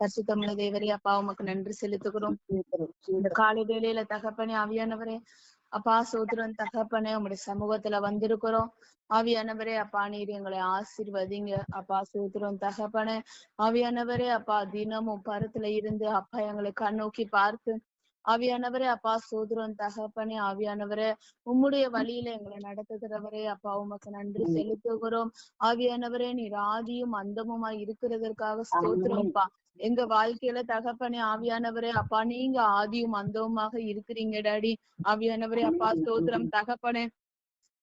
பரிசுத்தமுள்ள தேவரே அப்பா உமக்கு நன்றி செலுத்துகிறோம். இந்த காலை வேளையில தகப்பனே ஆவியானவரே அப்பா சோதரன் தகப்பனே உங்களுடைய சமூகத்துல வந்திருக்கிறோம். ஆவியானவரே அப்பா நீர் எங்களை ஆசீர்வதிங்க அப்பா சோதரன் தகப்பனே. ஆவியானவரே அப்பா தினமும் பருத்துல இருந்து அப்பா எங்களை கண்ணோக்கி பார்த்து ஆவியானவரே அப்பா சோதரன் தகப்பனே. ஆவியானவரே உம்முடைய வழியில எங்களை நடத்துகிறவரே அப்பா உமக்கு நன்றி செலுத்துகிறோம். ஆவியானவரே நீர் ஆதியும் அந்தமுமாய் இருக்கிறதற்காக ஸ்தோத்திரம்ப்பா. எங்க வாழ்க்கையில தகப்பனே ஆவியானவரே அப்பா நீங்க ஆதியும் அந்தவுமாக இருக்கிறீங்க டாடி. ஆவியானவரே அப்பா ஸ்தோத்திரம் தகப்பனே.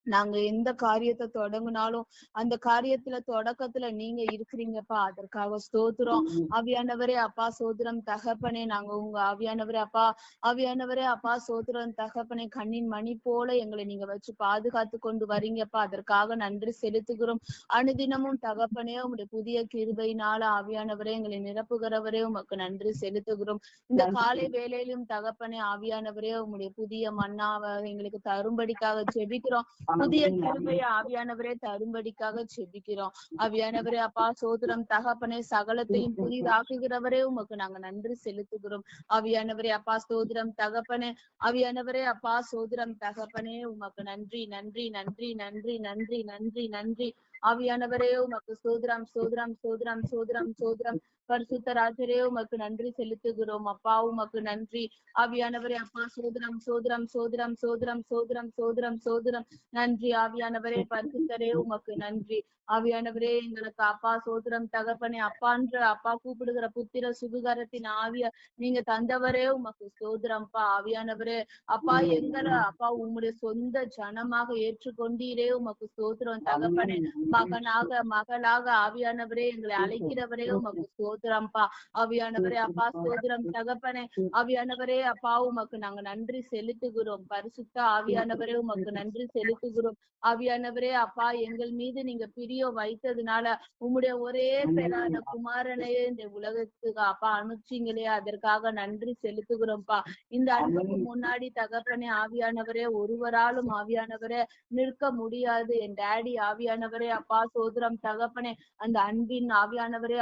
நாங்க எந்த காரியத்தை தொடங்கினாலும் அந்த காரியத்துல தொடக்கத்துல நீங்க இருக்கிறீங்கப்பா, அதற்காக ஸ்தோத்திரம். ஆவியானவரே அப்பா சோதரம் தகப்பனே. நாங்க உங்க ஆவியானவரே அப்பா ஆவியானவரே அப்பா சோதரம் தகப்பனே. கண்ணின் மணி போல எங்களை நீங்க வச்சு பாதுகாத்து கொண்டு வரீங்கப்பா, அதற்காக நன்றி செலுத்துகிறோம். அனுதினமும் தகப்பனே உங்களுடைய புதிய கிருபையினால ஆவியானவரே எங்களை நிரப்புகிறவரே உமக்கு நன்றி செலுத்துகிறோம். இந்த காலை வேளையிலும் தகப்பனே ஆவியானவரே உங்களுடைய புதிய மன்னாவை எங்களுக்கு தரும்படிக்காக ஜெபிக்கிறோம். புதிய கிருபையை ஆவியானவரே தரும்படிக்காக ஜெபிக்கிறோம். ஆவியானவரே அப்பா சோதரம் தகப்பனே. சகலத்தையும் புதிதாக்குகிறவரே உமக்கு நாங்க நன்றி செலுத்துகிறோம். ஆவியானவரே அப்பா சோதரம் தகப்பனே. ஆவியானவரே அப்பா சோதரம் தகப்பனே உமக்கு நன்றி நன்றி நன்றி நன்றி நன்றி நன்றி நன்றி. ஆவியானவரே உமக்கு சோதரம் சோதரம் சோதரம் சோதரம் சோதரம். பரிசுத்த ராஜரே உமக்கு நன்றி செலுத்துகிறோம் அப்பா உமக்கு நன்றி. ஆவியானவரே அப்பா சோதரம் சோதரம் சோதரம் சோதரம் சோதரம் சோதரம் சோதரம் நன்றி. ஆவியானவரே பரிசுத்தரே உமக்கு நன்றி. ஆவியானவரே எங்களுக்கு அப்பா சோதரம் தகப்பனே. அப்பான்ற அப்பா கூப்பிடுகிற புத்திர சுவிகாரத்தின் ஆவிய நீங்க தந்தவரே உமக்கு சோதரம்ப்பா. ஆவியானவரே அப்பா எங்களை அப்பா உம்முடைய சொந்த ஜனமாக ஏற்றுக்கொண்டீரே உமக்கு சோதரம் தகப்பனே. மகனாக மகளாக ஆவியானவரே எங்களை அழைக்கிறவரே உமக்கு சோதரம்ப்பா. ஆவியானவரே அப்பா சோதரம் தகப்பனே. ஆவியானவரே அப்பா உமக்கு நாங்க நன்றி செலுத்துகிறோம். பரிசுத்த ஆவியானவரே உமக்கு நன்றி செலுத்துகிறோம். ஆவியானவரே அப்பா எங்கள் மீது நீங்க பிரியம் வைத்ததுனால உம்முடைய ஒரே பேரான குமாரனையே இந்த உலகத்துக்கு அப்பா அனுப்பிச்சீங்களே, அதற்காக நன்றி செலுத்துகிறோம்ப்பா. இந்த அன்புக்கு முன்னாடி தகப்பனே ஆவியானவரே ஒருவராலும் ஆவியானவரே நிற்க முடியாது. என் டாடி ஆவியானவரே அப்பா சோதரம் தகப்பனே. அந்த அன்பின் ஆவியானவரே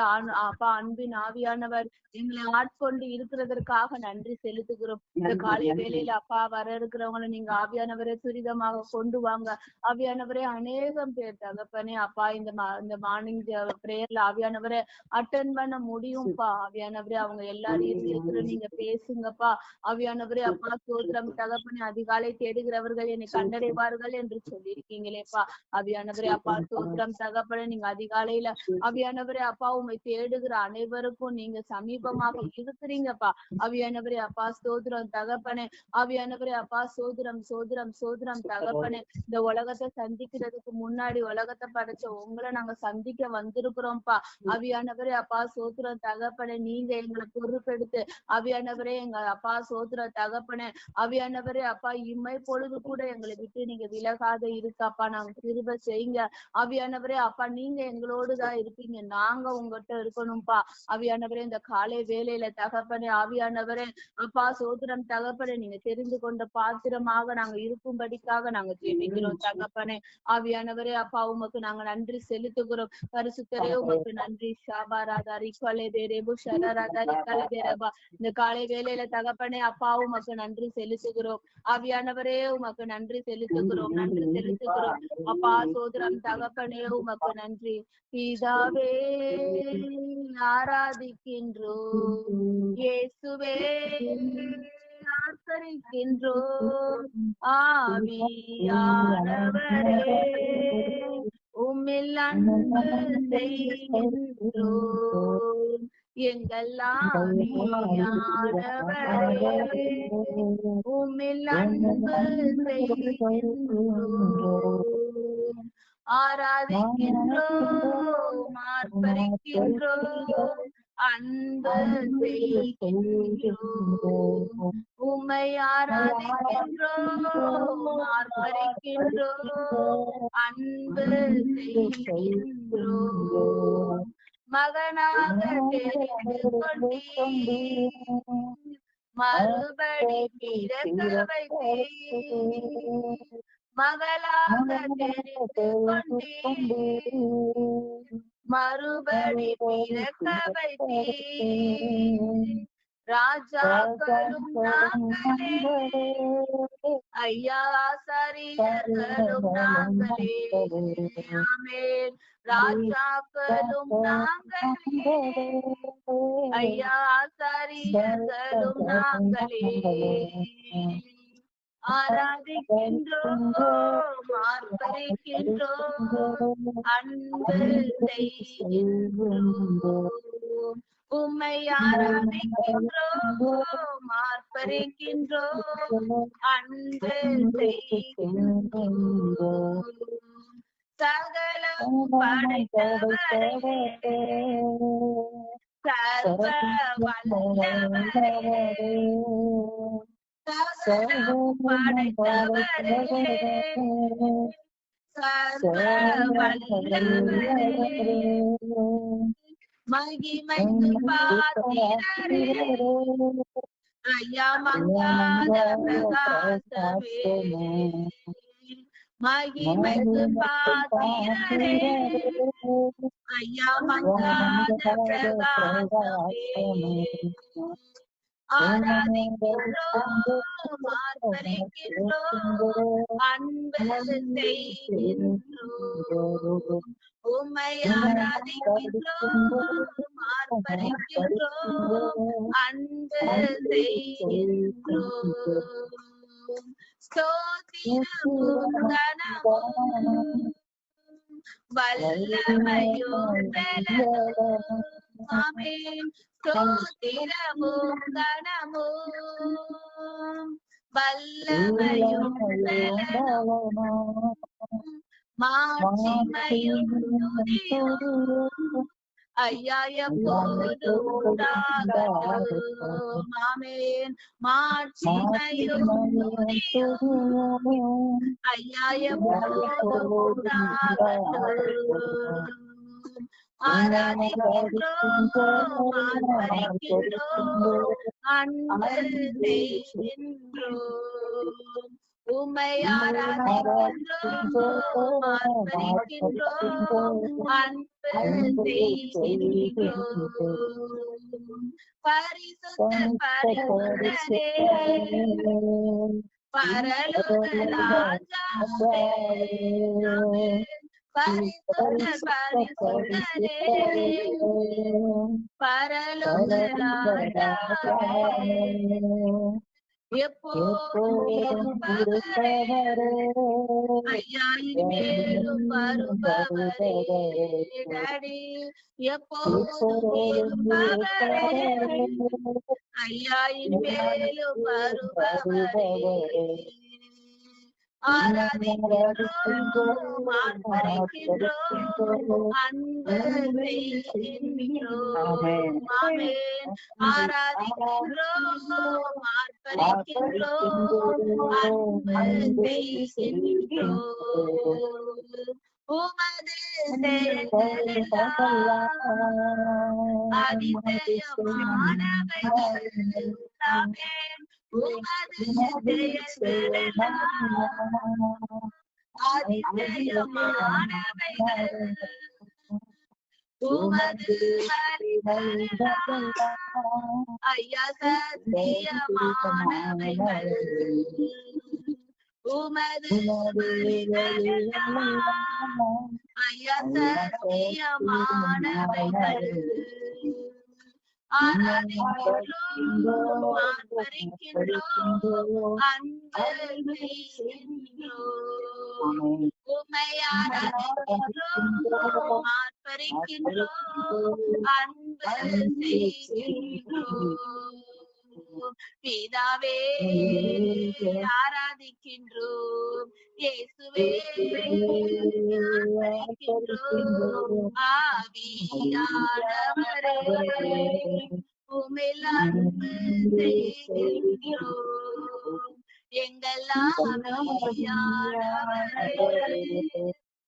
அப்பா அன்பின் ஆவியானவர் எங்களை ஆட்கொண்டு இருக்கிறதற்காக நன்றி செலுத்துகிறோம். இந்த காலை வேளையில அப்பா வர இருக்கிறவங்களை நீங்க ஆவியானவரே துரிதமாக கொண்டு வாங்க. ஆவியானவரே அநேகம் பேர் தகப்பனே அப்பா இந்த மார்னிங் பிரேயர்ல ஆவியானவரே அட்டென்ட் பண்ண முடியும்ப்பா. ஆவியானவரே அவங்க எல்லாரும் இருக்கிற நீங்க பேசுங்கப்பா. ஆவியானவரே அப்பா சோதரம் தகப்பனே. அதிகாலை தேடுகிறவர்கள் என்னை கண்டடைவார்கள் என்று சொல்லியிருக்கீங்களேப்பா. ஆவியானவரே அப்பா சோதரம் தகப்பனே. நீங்க அதிகாலையில ஆவியானவரே அப்பா உண்மை தேடுகிற அனைவருக்கும் நீங்க சமீபமாக இருக்கிறீங்கப்பா. ஆவியானவரே அப்பா சோதரம் தகப்பனே. ஆவியானவரே அப்பா சோதரம் சோதரம் சோதரம் தகப்பனே. இந்த உலகத்தை சந்திக்கிறதுக்கு முன்னாடி உலகத்தை படைச்ச உங்களை நாங்க சந்திக்க வந்திருக்கிறோம்ப்பா. ஆவியானவரே அப்பா சோதரம் தகப்பனே. நீங்க எங்களை பொறுப்பெடுத்து ஆவியானவரே எங்க அப்பா சோதரம் தகப்பனே. ஆவியானவரே அப்பா இம்மை பொழுது கூட எங்களை விட்டு நீங்க விலகாத இருக்காப்பா. நாங்க கிருபை செய்யுங்க. ஆவியானவரே அப்பா நீங்க எங்களோடுதான் இருப்பீங்க, நாங்க உங்ககிட்ட இருக்கணும்ப்பா. ஆவியானவரே இந்த காலை வேளையில தகப்பனே ஆவியானவரே அப்பா சோதரம் தகப்பனே. நீங்க தெரிந்து கொண்ட பாத்திரமாக நாங்க இருக்கும்படிக்காக நாங்க ஜெபிக்கிறோம் தகப்பனே. ஆவியானவரே அப்பா உமக்கு நாங்க நன்றி செலுத்துகிறோம். பரிசுத்தரே உமக்கு நன்றி. ஷாபாராதாரி கலேதேரேபு ஷரராதாரி கலேதேரபா. இந்த காலை வேளையில தகப்பனே அப்பா உமக்கு நன்றி செலுத்துகிறோம். ஆவியானவரே உமக்கு நன்றி செலுத்துகிறோம் நன்றி செலுத்துகிறோம் அப்பா சோதரம் தகப்பனே உமக்கு நன்றி. பிதாவே ஆராதிக்கின்றோம், இயேசுவே ஆசரிக்கின்றோம், ஆவியானவரே உம்மில் அன்பு செய்கின்றோம், எங்கள் ஆவியானவரே உம்மில் அன்பு செய்கின்றோம், ஆராதிக்கின்றோம் ஆர்ப்பரிக்கின்றோம், அன்பு செய்கின்றோம், உம்மை ஆராதிக்கின்றோம் ஆர்ப்பரிக்கின்றோம், அன்பு செய்கின்றோம், மகனாக தெரிந்து கொண்டீர், மறுபடி பிறக்க வைத்தீர், மகளாக தெரிந்து கொண்டீர், மறுபடி பிறக்க வைத்தீர். ராஜாக்களும் நாங்களே, ஐயா ஆசாரியர்களும் நாங்களே. ஆமென். ராஜாக்களும் நாங்களே, ஐயா ஆசாரியர்களும் நாங்களே. ஆராதிக்கின்றோம், ஆர்ப்பரிக்கின்றோம், அன்பு செய்கின்றோம். உம்மை ஆராதிக்கின்றோம், ஆர்ப்பரிக்கின்றோம், அன்பு செய்கின்றோம். சகலம் படைத்தவரே, சர்வ வல்லவரே, சகலம் படைத்தவரே, சர்வ வல்லவரே, மகிமைக்கு பாத்திரரே, ஐயா மங்காத பிரகாசமே, மகிமைக்கு பாத்திரரே, ஐயா மங்காத பிரகாசமே. ஆராதிக்கின்றோம், ஆர்ப்பரிக்கின்றோம், அன்பு செய்கின்றோம். உம்மை ஆராதிக்கின்றோம், ஆர்ப்பரிக்கின்றோம், அன்பு செய்கின்றோம். ஸ்தோத்திரமும் கனமும் வல்லமையும் பலனும். ஆமென். ஸ்தோத்திரமும் கனமும் வல்லமையும் பலனும், மாட்சிமையும் துதியும் ஐயா எப்போதும் உண்டாகட்டும். ஆமென். மாட்சிமையும் துதியும் ஐயா எப்போதும் உண்டாகட்டும். ஆராதிக்கின்றோம், ஆர்ப்பரிக்கின்றோம், அன்பு செய்கின்றோம். உம்மை ஆராதிக்கின்றோம், ஆர்ப்பரிக்கின்றோம், அன்பு செய்கின்றோம். பரிசுத்தர் பரிசுத்தரே, பரலோக ராஜாவே, பரிசுத்தர் பரிசுத்தரே, பரலோக ராஜாவே, எப்போதும் இருப்பவரே, ஐயா இனிமேலும் வருபவரே. டாடி எப்போதும் இருப்பவரே, ஐயா இனிமேலும் வருபவரே. ஆராதிக்கின்றோம், ஆர்ப்பரிக்கின்றோம், அன்பு செய்கின்றோம். ஆமென். ஆராதிக்கின்றோம், ஆர்ப்பரிக்கின்றோம், அன்பு செய்கின்றோம். உமது செயல்களெல்லாம் அதிசயமானவைகள். ஆமென். உமது செயல்களெல்லாம் அதிசயமானவைகள். உமது வழிகளெல்லாம் ஐயா சத்தியமானவைகள். உமது வழிகளெல்லாம் ஐயா சத்தியமானவைகள். ஆராதிக்கின்றோம், ஆர்ப்பரிக்கின்றோம், அன்பு செய்கின்றோம். உம்மை ஆராதிக்கின்றோம், ஆர்ப்பரிக்கின்றோம், அன்பு செய்கின்றோம். பிதாவே ஆராதிக்கின்றோம், இயேசுவே ஆராதிக்கின்றோம், ஆவியானவரே உம்மில் அன்பு செய்கின்றோம். எங்கள் ஆவியானவரே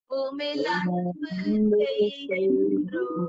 உம்மில் அன்பு செய்கின்றோம்.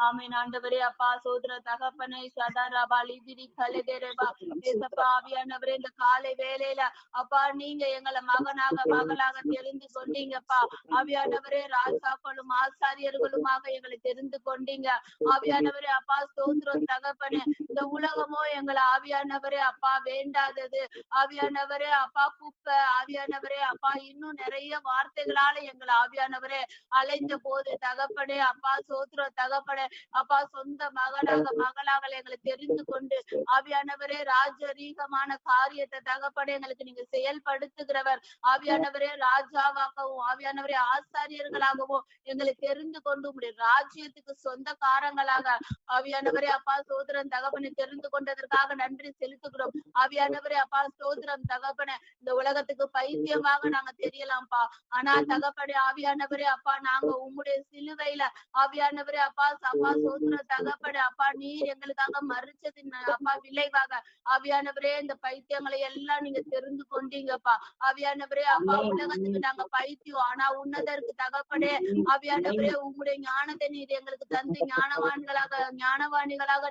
ஆமென் ஆண்டவரே அப்பா சோதர தகப்பனை சதாரபா லிதிரி கலதேரபா ஏசப்பா ஆவியானவரே இந்த காலை வேளையில அப்பா நீங்க எங்களை மகனாக மகளாக தெரிந்து கொண்டீங்கப்பா. ஆவியானவரே ராஜாக்களும் ஆசாரியர்களுமாக எங்களை தெரிந்து கொண்டீங்க. ஆவியானவரே அப்பா ஸ்தோத்திரம் தகப்பனே. இந்த உலகமோ எங்களை ஆவியானவரே அப்பா வேண்டாதது. ஆவியானவரே அப்பா குப்பை. ஆவியானவரே அப்பா இன்னும் நிறைய வார்த்தைகளால எங்களை ஆவியானவரே அழைத்த போது தகப்பனே அப்பா சோத்திரம் தகப்பனே அப்பா சொந்த மகனாக மகளாக எங்களை தெரிந்து கொண்டு ஆவியானவரே ராஜரீகமான காரியத்தை தகப்பனே எங்களுக்கு நீங்க செயல்படுத்துகிறவர். ஆவியானவரே ராஜாவாகவும் ஆவியானவரே ஆசாரியர்களாகவும் எங்களை தெரிந்து கொண்டு உங்களுடைய ராஜ்யத்துக்கு சொந்தக்காரங்களாக ஆவியானவரே அப்பா சோதரன் தகப்பனை தெரிந்து கொண்டதற்காக நன்றி செலுத்துகிறோம். ஆவியானவரே அப்பா சோதரம் தகப்பனை இந்த உலகத்துக்கு பைத்தியமாக நாங்க தெரியலாம்ப்பா. ஆனா தகப்பனே ஆவியானவரே அப்பா நாங்க உங்களுடைய சிலுவையில ஆவியானவரே அப்பா அப்பா சோதர தகப்பனே அப்பா நீர் எங்களுக்காக மறிச்சதின் அப்பா விளைவாக ஆவியானவரே இந்த பைத்தியங்களை எல்லாம் நீங்க தெரிந்து கொண்டீங்கப்பா. ஆவியானவரே அப்பா உலகத்துக்கு நாங்க பைத்தியம், ஆனா உன்னதற்கு தகப்பனே ஆவியானவரே உங்களுடைய ஞானத்தை நீர் எங்களுக்கு தந்து ஞானவாணிகளாக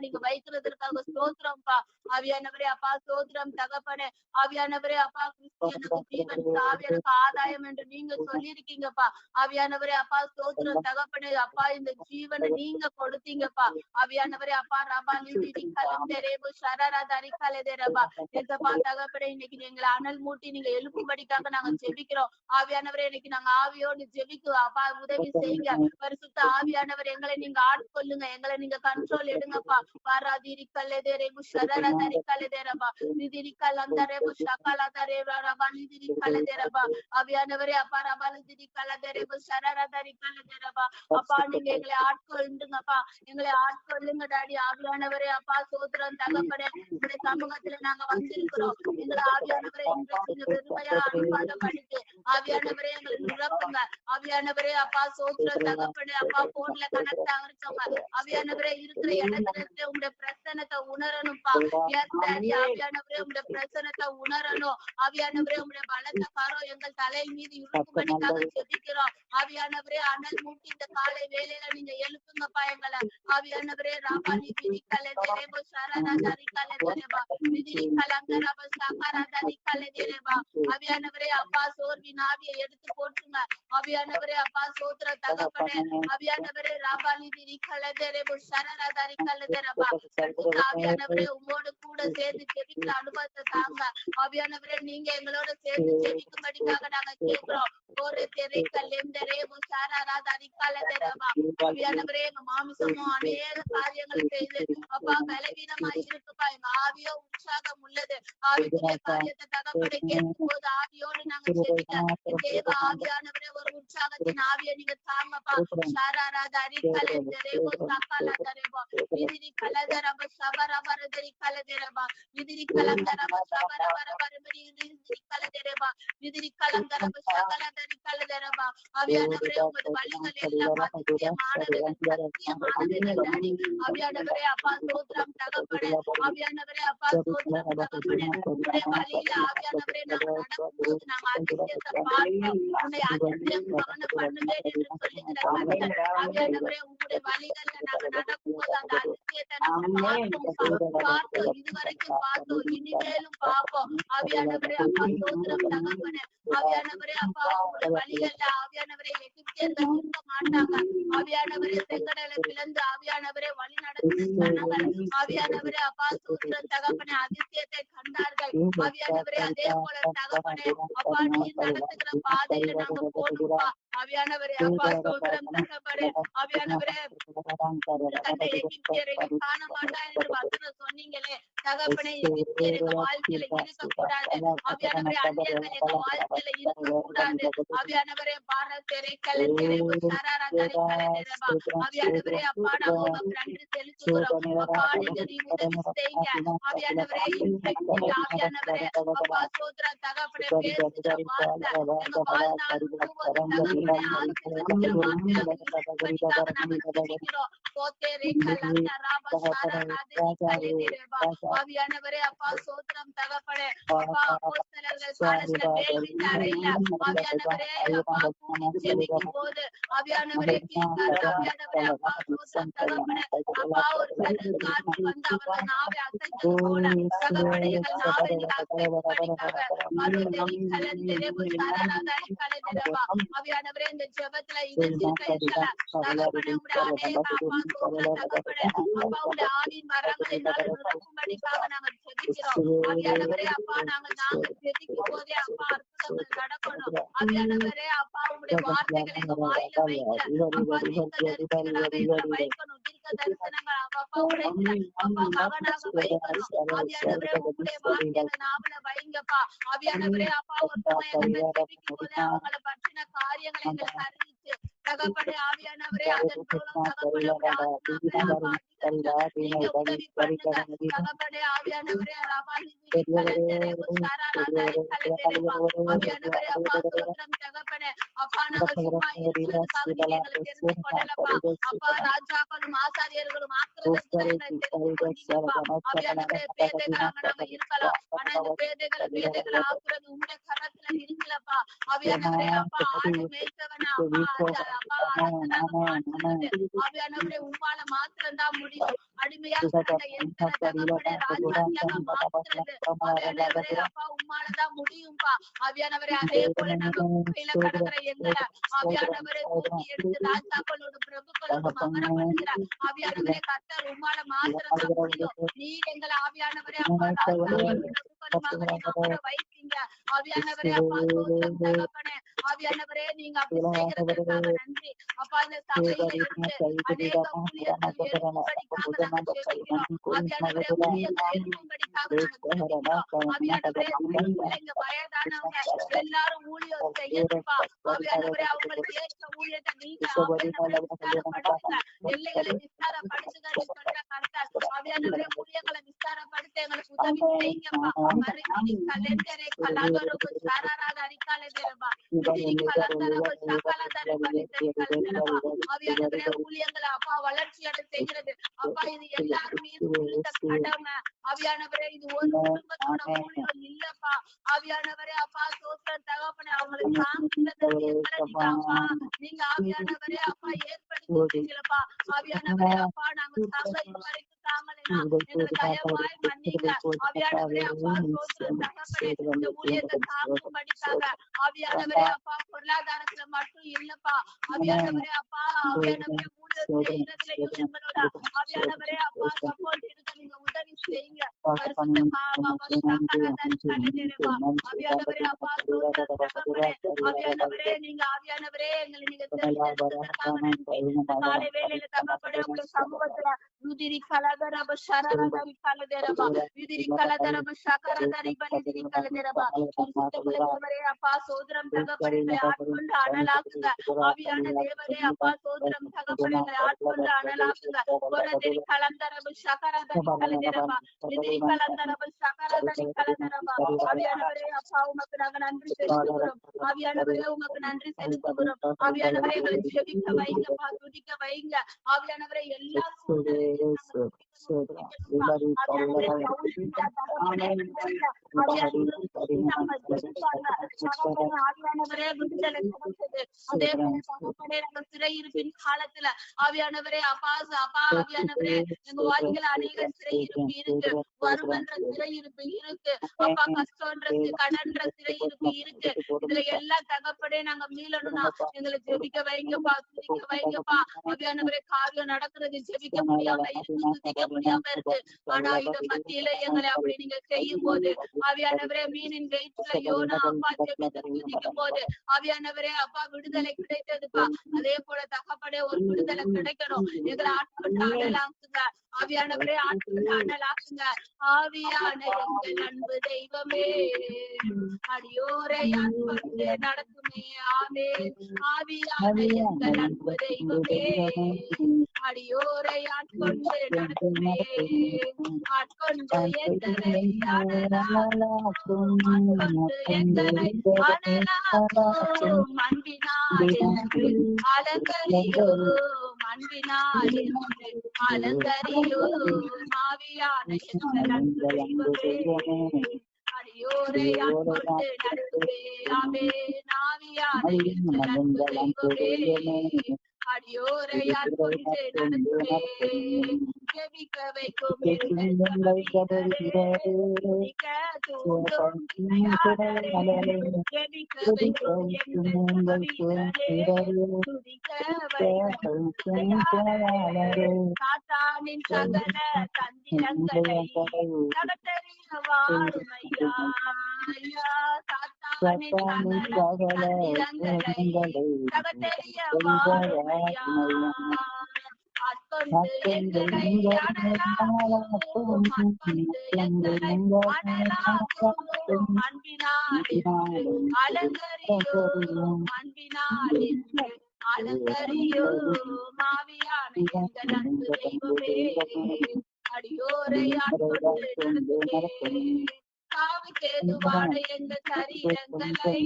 நீங்க வைக்கிறதற்காக ஸ்தோத்திரம்ப்பா. ஆவியானவரே அப்பா ஸ்தோத்திரம் தகப்பனே. ஆவியானவரே அப்பா கிறிஸ்தியனுக்கு ஜீவன் சாவியனுக்கு ஆதாயம் என்று நீங்க சொல்லியிருக்கீங்கப்பா. ஆவியானவரே அப்பா ஸ்தோத்திரம் தகப்பனே அப்பா இந்த ஜீவனை நீங்க கொடுத்தீங்கப்பா. ஆவியானவரே அப்பா ரபா லிதிரி கலந்தரேபு ஷரரதரி கலதேரபா ஏசப்பா தகப்பனே இன்னைக்கு எங்களை அனல் மூட்டி நீங்க எழுப்பும்படிக்காக நாங்க ஜெபிக்கிறோம். ஆவியானவரே இன்னைக்கு நாங்க ஆவியோடு ஜெபிக்கிறோம் அப்பா. உதவி செய்யுங்க பரிசுத்த ஆவியானவர். எங்களை நீங்க ஆட்கொள்ளுங்க, எங்களை நீங்க கண்ட்ரோல் எடுங்கப்பா. பாராதிரி கலதேரேபு ஷரரதரி கலதேரபா லிதிரி கலந்தரேபு ஷகலதரேபா ரபா லிதிரி கலதேரபா ஆவியானவரே அப்பா ரபா லிதிரி கலதரேபு ஷரரதரி கலதேரபா அப்பா நீங்க எங்களை ஆட்கொள்ளுங்கப்பா. எங்களை ஆட்கொள்ளுங்க டாடி. ஆவியானவரே அப்பா சோதரம் தகப்பனே உங்களுடைய சமூகத்துல நாங்க வந்திருக்கிறோம். எங்களை ஆவியானவரே இன்றைக்கு வெறுமையா அனுப்பாதபடிக்கு ஆவியானவரே எங்களை நிரப்புங்க. ஆவியானவரே அப்பா சோதரம் தகப்பனே அப்பா போன்ல கனெக்ட் ஆகிருச்சவங்க ஆவியானவரே இருக்கிற இடத்துல உங்களுடைய பிரசனத்தை உணரணும்ப்பா. டாடி ஆவியானவரே உங்களுடைய பிரசனத்தை உணரணும். ஆவியானவரே உங்களுடைய பலத்த காரம் எங்கள் தலை மீது இருக்கும்படிக்காக ஜெபிக்கிறோம். ஆவியானவரே அனல் மூட்டி இந்த காலை வேலையில நீங்க எழுப்புங்கப்பா எங்களை. ஆவியானவரே ராபா லிதிரி கலதேரேபு ஷரரதரி கலதேரபா லிதிரி கலந்தரபா ஷகரதரி கலதேரபா ஆவியானவரே அப்பா சோர்வின் ஆவியை எடுத்து போட்டுங்க. ஆவியானவரே அப்பா சோதர தகப்பனே. ஆவியானவரே ராபா லிதிரி கலதேரேபு ஷரரதரி கலதேரபா ஆவியானவரே உங்களோட கூட சேர்ந்து ஜெபிக்கிற அனுபவத்தை தாங்க. ஆவியானவரே நீங்க எங்களோட சேர்ந்து ஜெபிக்கும்படிக்காக நாங்க கேட்கிறோம். ஒரு தெரை கல்லெந்தரேபு ஷரரதரி கலதேரபா ஆவியானவரே எங்க மாமிசமும் அநேக காரியங்களை செய்து அப்பா பலவீனமா இருக்குப்பா. எங்க ஆவியோ உற்சாகம் உள்ளது. ஆவிக்குரிய காரியத்தை தகப்பனை கேட்கும் போது ஆவியோடு நாங்க ஜெபிக்க தேவ ஆவியானவரே ஒரு உற்சாகத்தின் ஆவியை நீங்க தாங்கப்பா. ஷரரதரி கலந்தரேபு ஷகலதரேபா லிதிரி கலதரபா ஷபரபரதரி கலதரபா லிதிரி கலந்தரபா ஷபரபரபரபரி லிதிரி கலதரபா லிதிரி கலந்தரபா ஷகலதரி கலதரபா ஆவியானவரே உங்களுடைய வழிகள் எல்லாம் அதிசயமானவைகள் சத்தியமானவைகள் டாடி. ஆவியானவரே அப்பா சோதரம் தகப்பனே. ஆவியானவரே அப்பா சோதரம் தகப்பனே உங்களுடைய வழியில ஆவியானவரே நாங்க நடக்கும்போது நாங்க அதிசயத்தை பார்ப்போம். உன்னை அதிசயம் கவனம் பண்ணுவேன் என்று சொல்லுகிற கர்த்தர். ஆவியானவரே உங்களுடைய வழிகள்ல நாங்க நடக்கும்போது அந்த அதிசயத்தை நாங்க பார்த்தோம். இதுவரைக்கும் பார்த்தோம், இனிமேலும் பார்ப்போம். ஆவியானவரே அப்பா சோதரம் தகப்பனே. ஆவியானவரே அப்பா உங்களுடைய வழிகள்ல ஆவியானவரே எகிப்தியர்கள் இருக்க மாட்டாங்க. ஆவியானவரே செங்கடலை பிளந்து ஆவியானவரே வழி நடத்தி சொன்னார்கள். ஆவியானவரே அப்பா சோதரம் தகப்பனே அதிசயத்தை கண்டார்கள். ஆவியானவரே அதே போல தகப்பனே அப்பா நீர் நடத்துகிற பாதையில நாங்க போடுப்பா. ஆவியானவரே அப்பா சோதரம் தகப்பனே. ஆவியானவரே கண்ட எகிப்தியரை காண மாட்டார் என்று வசனம் சொன்னீங்களே தகப்பனே. எகிப்தியர் எங்க வாழ்க்கையில இருக்கக்கூடாது. ஆவியானவரே அந்நியர்கள் எங்க வாழ்க்கையில இருக்கக்கூடாது. ஆவியானவரே பாரதரை கலந்தரேபு ஷரரதரி கலதரபா ஆவியானவரே அப்பா நாங்க உமக்கு நன்றி செலுத்துகிறோம். அப்பா நீங்க உதவி செய்யுங்க. ஆவியானவரே இன்றைக்கு ஆவியானவரே அப்பா சோதர தகப்பனே பேசுகிற வார்த்தை எங்க வாழ்நாள் முழுவதும் தகப்பனே ஆசீர்வதிக்கிற வார்த்தையாக இருக்கும்படிக்காக நாங்க ஜெபிக்கிறோம். போத்தேரை கலந்தரபா ஷரரதரி கலதரபா ஆவியானவரே அப்பா சோதரம் தகப்பனே. அப்பா அப்போஸ்தலர்கள் காலத்துல வேள்வி அறையில ஆவியானவரே அப்பா கூடி ஜெபிக்கும் போது ஆவியானவரே ஆவியானவரே அப்பா சோத்திரம் தகப்பனே அப்பா ஒரு பெரும் காற்று வந்து அவர்கள் நாவை அசைத்தது போல தகப்பனே எங்கள் நாவை நீங்க அசைக்கும்படிக்காக ஆவியானவரே இந்த ஜெபத்துல இணைஞ்சிருக்க எங்களை தகப்பனே உங்களுடைய அநேக அப்பா சோத்திரம் தகப்பனே அப்பா உங்களுடைய ஆவியின் வரங்களினால் நிரப்பும்படிக்காக நாங்கள் ஜெபிக்கிறோம். ஆவியானவரே அப்பா நாங்கள் ஜெபிக்கும் போதே அப்பா அற்புதங்கள் நடக்கணும். ஆவியானவரே அப்பா உங்களுடைய வார்த்தைகளை எங்க வாயில வைங்க அப்பா தீர்க்க தரிசனங்களாக எங்களை வைக்கணும். தீர்க்க தரிசனங்கள் அப்பா உடைத்து அப்பா மகனாக வைக்கணும். ஆவியானவரே உங்களுடைய வார்த்தைகளை நாவல வைங்கப்பா. ஆவியானவரே அப்பா ஒருத்தவங்க எங்களை ஜெபிக்கும் போதே அவங்களை பற்றின காரியங்களை எங்களுக்கு அறிவிச்சு தகப்பனே ஆவியானவரே அதன் மூலம் தகப்பனே நீங்க உதவி பண்ணுங்க தகப்பனே ஆவியானவரே ஆவியானவரே அப்பா சோத்திரம் தகப்பனே அப்பா நாங்க சும்மா இருக்கிறதுக்காக நீங்க எங்களை தெரிந்து கொள்ளலப்பா. அப்பா ராஜாக்களும் ஆசாரியர்களும் ஆவியானவரே பேதைகளாக நாங்க இருக்கலாம். ஆனா இந்த பேதைகளை ஆக்குறது உங்களுடைய கரத்துல இருக்கலப்பா. ஆவியானவரே அப்பா ஆடு மேய்ச்சவனா அப்பா ஆவியானவரே உம்மால மாத்திரம்தான் முடியும். அடிமையா எந்த தகப்பனே ராஜாத்தியாக மாத்துறது ஆவியானவரே அப்பா உம்மாலதான் முடியும்பா. ஆவியானவரே அதே போல நாங்க கையில கடக்கிற எங்களை ஆவியானவரே தூக்கி எடுத்து ராஜாக்களோட பிரபுக்களோட அமரப்படுகிற ஆவியானவரே கர்த்தர் உம்மால மாத்திரம்தான் முடியும். நீ எங்களை ஆவியானவரே அப்பா பிரபுக்கள் வைத்தீங்க. ஆவியானவரே அப்பா சோத்திரம் தகப்பனே ஆவியானவரே நீங்க அப்படி செய்யறதற்காக நன்றி. அப்பா இந்த சபையில இருந்து அநேக ஊழியர்கள் எழுப்பும்படிக்காக நாங்க ஜெபிக்கிறோம். ஆவியானவரே ஊழியர்கள் எழுப்பும்படிக்காக நாங்க ஜெபிக்கிறோம். ஆவியானவரே பிள்ளைங்க வயதானவங்க எல்லாரும் ஊழியம் செய்யணும்பா. ஆவியானவரே அவங்களுக்கு ஏற்ற ஊழியத்தை நீங்க ஆவியானவரே விஸ்தாரப்படுத்துங்க. எல்லைகளை விஸ்தாரப்படுத்துங்கன்னு சொல்ற கர்த்தர் ஆவியானவரே ஊழியங்களை விஸ்தாரப்படுத்த எங்களுக்கு உதவி செய்யுங்கப்பா. மறுபடி கலெண்டரை கலாகரவு சாராராக அரிக்காலே தேரப்பா. ஆவியானவரே ஊழியங்களை அப்பா வளர்ச்சியோட செய்கிறது அப்பா இது எல்லாருமே கடமை. ஆவியானவரே இது ஒரு குடும்பத்தோட ஊழியம் இல்லப்பா. ஆவியானவரே அப்பா சோத்திரம் தகப்பனே அவங்களுக்கு அப்பா நீங்க ஆவியானவரே அப்பா ஏற்படுத்திப்பா. ஆவியானவரே அப்பா நாங்க தாங்க இதுவரைக்கும் தாங்கலைன்னா எங்களுக்கு தயவாய் மன்னிங்க. ஆவியானவரே அப்பா சோத்திரம் தகப்பனே இந்த ஊழியத்தை தாங்கும்படிக்காக ஆவியானவரே அப்பா பொருளாதாரத்துல மட்டும் இல்லப்பா. ஆவியானவரே அப்பா ஆவியானவரே ஊழியம் செய்யறதுலயும் எங்களோட ஆவியானவரே அப்பா சப்போர்ட் இருக்க நீங்க உதவி செய்யுங்க. ஆவியானவரே அப்பா சோத்திரம் தகப்பனே ஆவியானவரே நீங்க ஆவியானவரே எங்களை நீங்க தெரிஞ்சதுக்காக நன்றி. காலை வேளையில தகப்பனே உங்க சமூகத்துல யுதிரி கலதரப சரரதரி கலதரபா யுதிரி கலதரப சகரதரி பலிதிரி கலதரபா தேவரே அப்பா சோத்திரம் தகப்பனே ஆட்கொண்டு அனலாக்குங்க. ஆவியான தேவரே அப்பா சோத்திரம் தகப்பனே ஆட்கொண்டு அனலாக்குங்க. கொரதரி கலந்தரப சகரதரி கலதரபா யுதிரி கலந்தரப சகரதரி கலதரபா ஆவியானவரே அப்பா உமக்கு நாங்க நன்றி செலுத்துகிறோம். ஆவியானவரே உமக்கு நன்றி செலுத்துகிறோம். ஆவியானவரே எங்களை ஜெபிக்க வைங்கப்பா, துதிக்க வைங்க. ஆவியானவரே எல்லா சிறையிருப்பின் காலத்துல ஆவியானவரே அப்பா அப்பா ஆவியானவரே எங்க வாழ்க்கையில அநேக சிறையிருப்பு இருக்கு. வருமன்ற சிறையிருப்பு இருக்கு அப்பா. கஷ்டன்ற கடன்ற சிறையிருப்பு இருக்கு. இதுல எல்லாம் தகப்படே நாங்க மீளணும்னா எங்களை ஜெபிக்க வைங்கப்பா, துதிக்க வைங்கப்பா. ஆவியானவரே காரியம் நடக்கிறது ஜெபிக்க முடியாம இருக்கு, துதிக்க முடியாம இருக்கு. ஆனா இத மத்தியில எங்களை அப்படி நீங்க செய்யும் போது ஆவியானவரே மீனின் வயிற்றுல யோனா அப்பா ஜெபித்து துதிக்கும் போது ஆவியானவரே அப்பா விடுதலை கிடைத்ததுப்பா. அதே போல தகப்படே ஒரு விடுதலை கிடைக்கணும். எங்களை ஆட்கொண்டு அனலாக்குங்க. ஆவியானவரே ஆட்கொண்டு அனலாக்குங்க. ஆவியான எங்கள் அன்பு தெய்வமே அடியோரை ஆட்கொண்டு நடத்துமே. ஆமே ஆவியான எங்கள் அன்பு தெய்வமே அடியோரை ஆட்கொண்டு நடத்துமே. ஆட்கொண்டு எங்களை அனலாக்கும், எங்களை அனலாக்கும் அன்பினால் என்று அலங்கரியோ, அன்பினால் என்று அலங்கரியோ. ஆவியான எங்கள் அன்பு தெய்வமே அடியோரை ஆட்கொண்டு நடத்துவே. ஆமே நாவியான எங்கள் அன்பு தெய்வமே, அடியோரை ஆட்கொண்டு நடத்துவே. ஜெபிக்க வைக்கும் சாத்தானின் சகல தந்திரங்களை தகத்தறிய வாழுமையா. சாத்தானின் சகல தந்திரங்களை தகத்தறிய வாழுமையா. அன்பு எங்களை அனலாக்கும், அன்பினால் அலங்கரியும், அன்பினால் அலங்கரியும் மாவியான எங்கள் அன்பு தெய்வமே, அடியோரை ஆட்கொண்டு நடத்துவே. காவுக்கேதுவான எங்கள் சரீரங்களை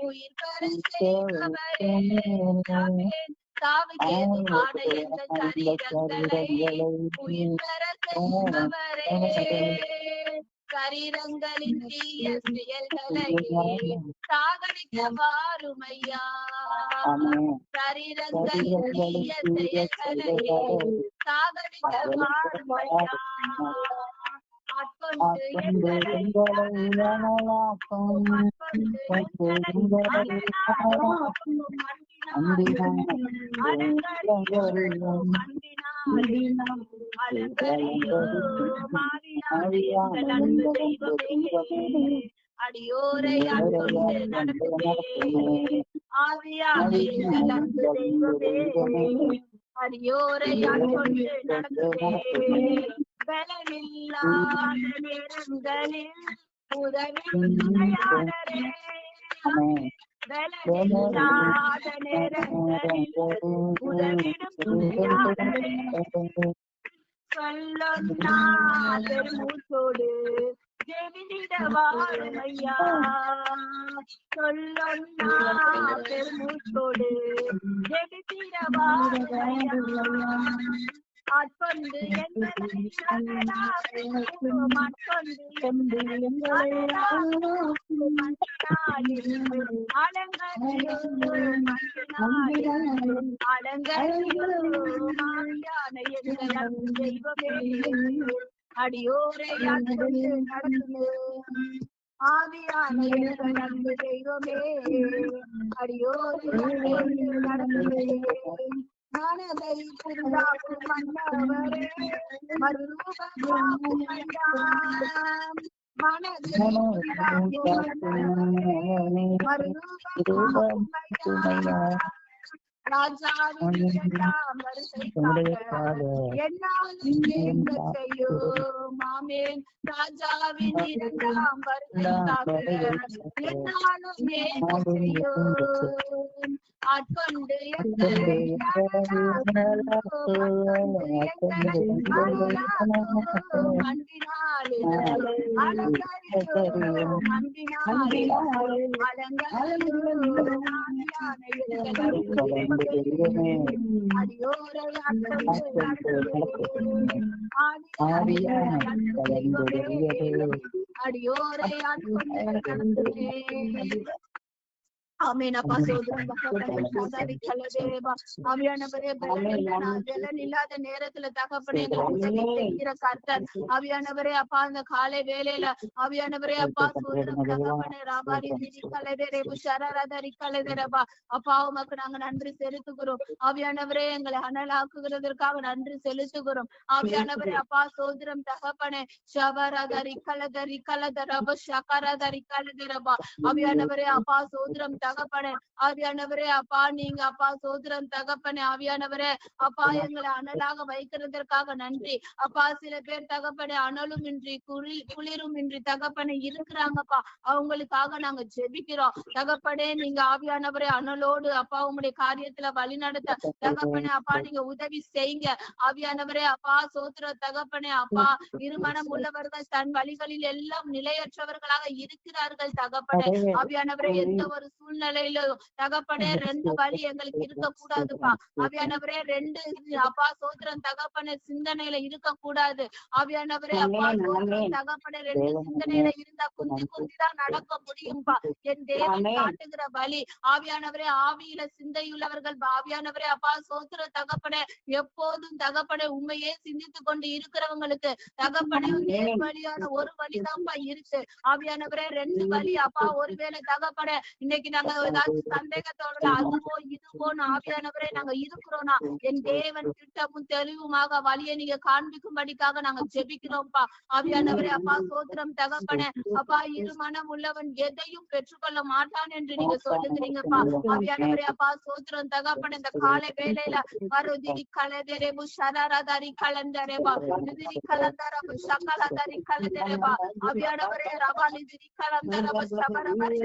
உயிர் பெற செய்பவரே. தாவுக்கேதுவான எங்கள் சரீரங்களை உயிர் பெற செய்பவரே. சரீரங்களின் தீய செயல்களை சாகடிக்க வாருமையா. சரீரங்களின் தீய செயல்களை சாகடிக்க வாருமையா. ஆட்கொண்டு எங்களை அனலாக்கும், அலங்கரியும், அடியோரை ஆட்கொண்டு நடத்துவே. ஆவியான எங்கள் அன்பு தெய்வமே, அடியோரை ஆட்கொண்டு நடத்துவே. பலனில்லாத நேரங்களில் உதவியாளரே, பலனில்லாத நேரங்களில் உதவியாளரே. சொல்லொன்னா பெருமூச்சோடு ஜெபித்திட வாருமையா. சொல்லொன்னா பெருமூச்சோடு ஜெபித்திட வாருமையா. ஆட்கொண்டு எங்களை அடியோரை ஆட்கொண்டு நடத்துவே. ஆவியான எங்கள் அன்பு தெய்வமே, அடியோரை நடத்துவே. மனதை புரிந்தாக்கும் மன்னவரே, மறுரூபமாக்கும் ஐயாம். மனதை மறுரூபமாக்கும் ஐயாம். ராஜாவின் இரண்டாம் வருஷைக்காக என்னாலும் ஏங்க செய்யும். ஆமென். ராஜாவின் இரண்டாம் வருஷைக்காக என்னாலும் ஏங்க செய்யும். ஆட்கொண்டு எங்களை அடியோரை ஆமென். அப்பா சோதரம் ஆவியானவரே, பலன் இல்லாத நேரத்துல தகப்பனே செய்கிற கர்த்தர் ஆவியானவரே அப்பா, அந்த காலை வேலையில ஆவியானவரே அப்பா சோதரம் தகப்பனே ராபாரி கலைதரே உஷாரதரி கலைதரபா அப்பா, உமக்கு நாங்க நன்றி செலுத்துகிறோம். ஆவியானவரே, எங்களை அனலாக்குகிறதற்காக நன்றி செலுத்துகிறோம். ஆவியானவரே அப்பா சோதரம் தகப்பனே ஷபரதரி கலதரி கலதரப ஷகரதரி கலதரபா ஆவியானவரே அப்பா சோதரம் தகப்பனே. ஆவியானவரே அப்பா, நீங்க அப்பா சோதரம் தகப்பனே. ஆவியானவரே அப்பா, எங்களை அனலாக வைக்கிறதற்காக நன்றி அப்பா. சில பேர் தகப்பனே அனலும் இன்றி குளிரும் இன்றி தகப்பனே இருக்கிறாங்கப்பா. அவங்களுக்காக நாங்க ஜெபிக்கிறோம் தகப்பனே. நீங்க ஆவியானவரே அனலோடு அப்பா உங்களுடைய காரியத்துல வழி நடத்த தகப்பனே அப்பா நீங்க உதவி செய்யுங்க. ஆவியானவரே அப்பா சோதர தகப்பனே அப்பா, இருமனம் உள்ளவர்கள் தன் வழிகளில் எல்லாம் நிலையற்றவர்களாக இருக்கிறார்கள் தகப்பனே. ஆவியானவரே, எந்த ஒரு சூழ்நிலையில தகப்பனே 2 வழி எங்களுக்கு இருக்க கூடாதுப்பா. ஆவியானவரே 2 அப்பா சோத்திரம் தகப்பனே சிந்தனையில இருக்க கூடாது. ஆவியானவரே அப்பா சோத்திரம் தகப்பனே 2 சிந்தனையில இருந்தா குந்தி குந்திதான் நடக்க முடியும்பா. என் தேவன் காட்டுகிற வழி ஆவியானவரே ஆவியில சிந்தையுள்ளவர்கள் ஆவியானவரே அப்பா சோத்திர தகப்பனே எப்போதும் தகப்பனே உண்மையே சிந்தித்து கொண்டு இருக்கிறவங்களுக்கு தகப்பனே வழியான ஒரு வழிதான்ப்பா இருக்கு. ஆவியானவரே 2 வழி அப்பா. ஒருவேளை தகப்பனே இன்னைக்கு நாங்க ஏதாச்சும் சந்தேகத்தோட அதுவோ இதுவோன்னு ஆவியானவரே நாங்க இருக்கிறோம்னா என் தேவன் திட்டமும் தெளிவுமாக வழியை நீங்க காண்பிக்கும்படிக்காக நாங்க ஜெபிக்கிறோம்ப்பா. ஆவியானவரே அப்பா சோத்திரம் தகப்பனே அப்பா இருமனம் உள்ளவன் எதையும் பெற்றுக்கொள்ள மாட்டான் என்று நீங்க சொல்லுகிறீங்கப்பா. ஆவியானவரே அப்பா சோத்திரம் தகப்பனே இந்த காலை வேளையில வருதிரி கலதரேபு ஷராரதாரி கலந்தரேபா நிதிரி கலந்தரபு ஷகலதாரி கலந்தரேபா ஆவியானவரே ரபாலி திரி கலந்தரபு ஷபரபரி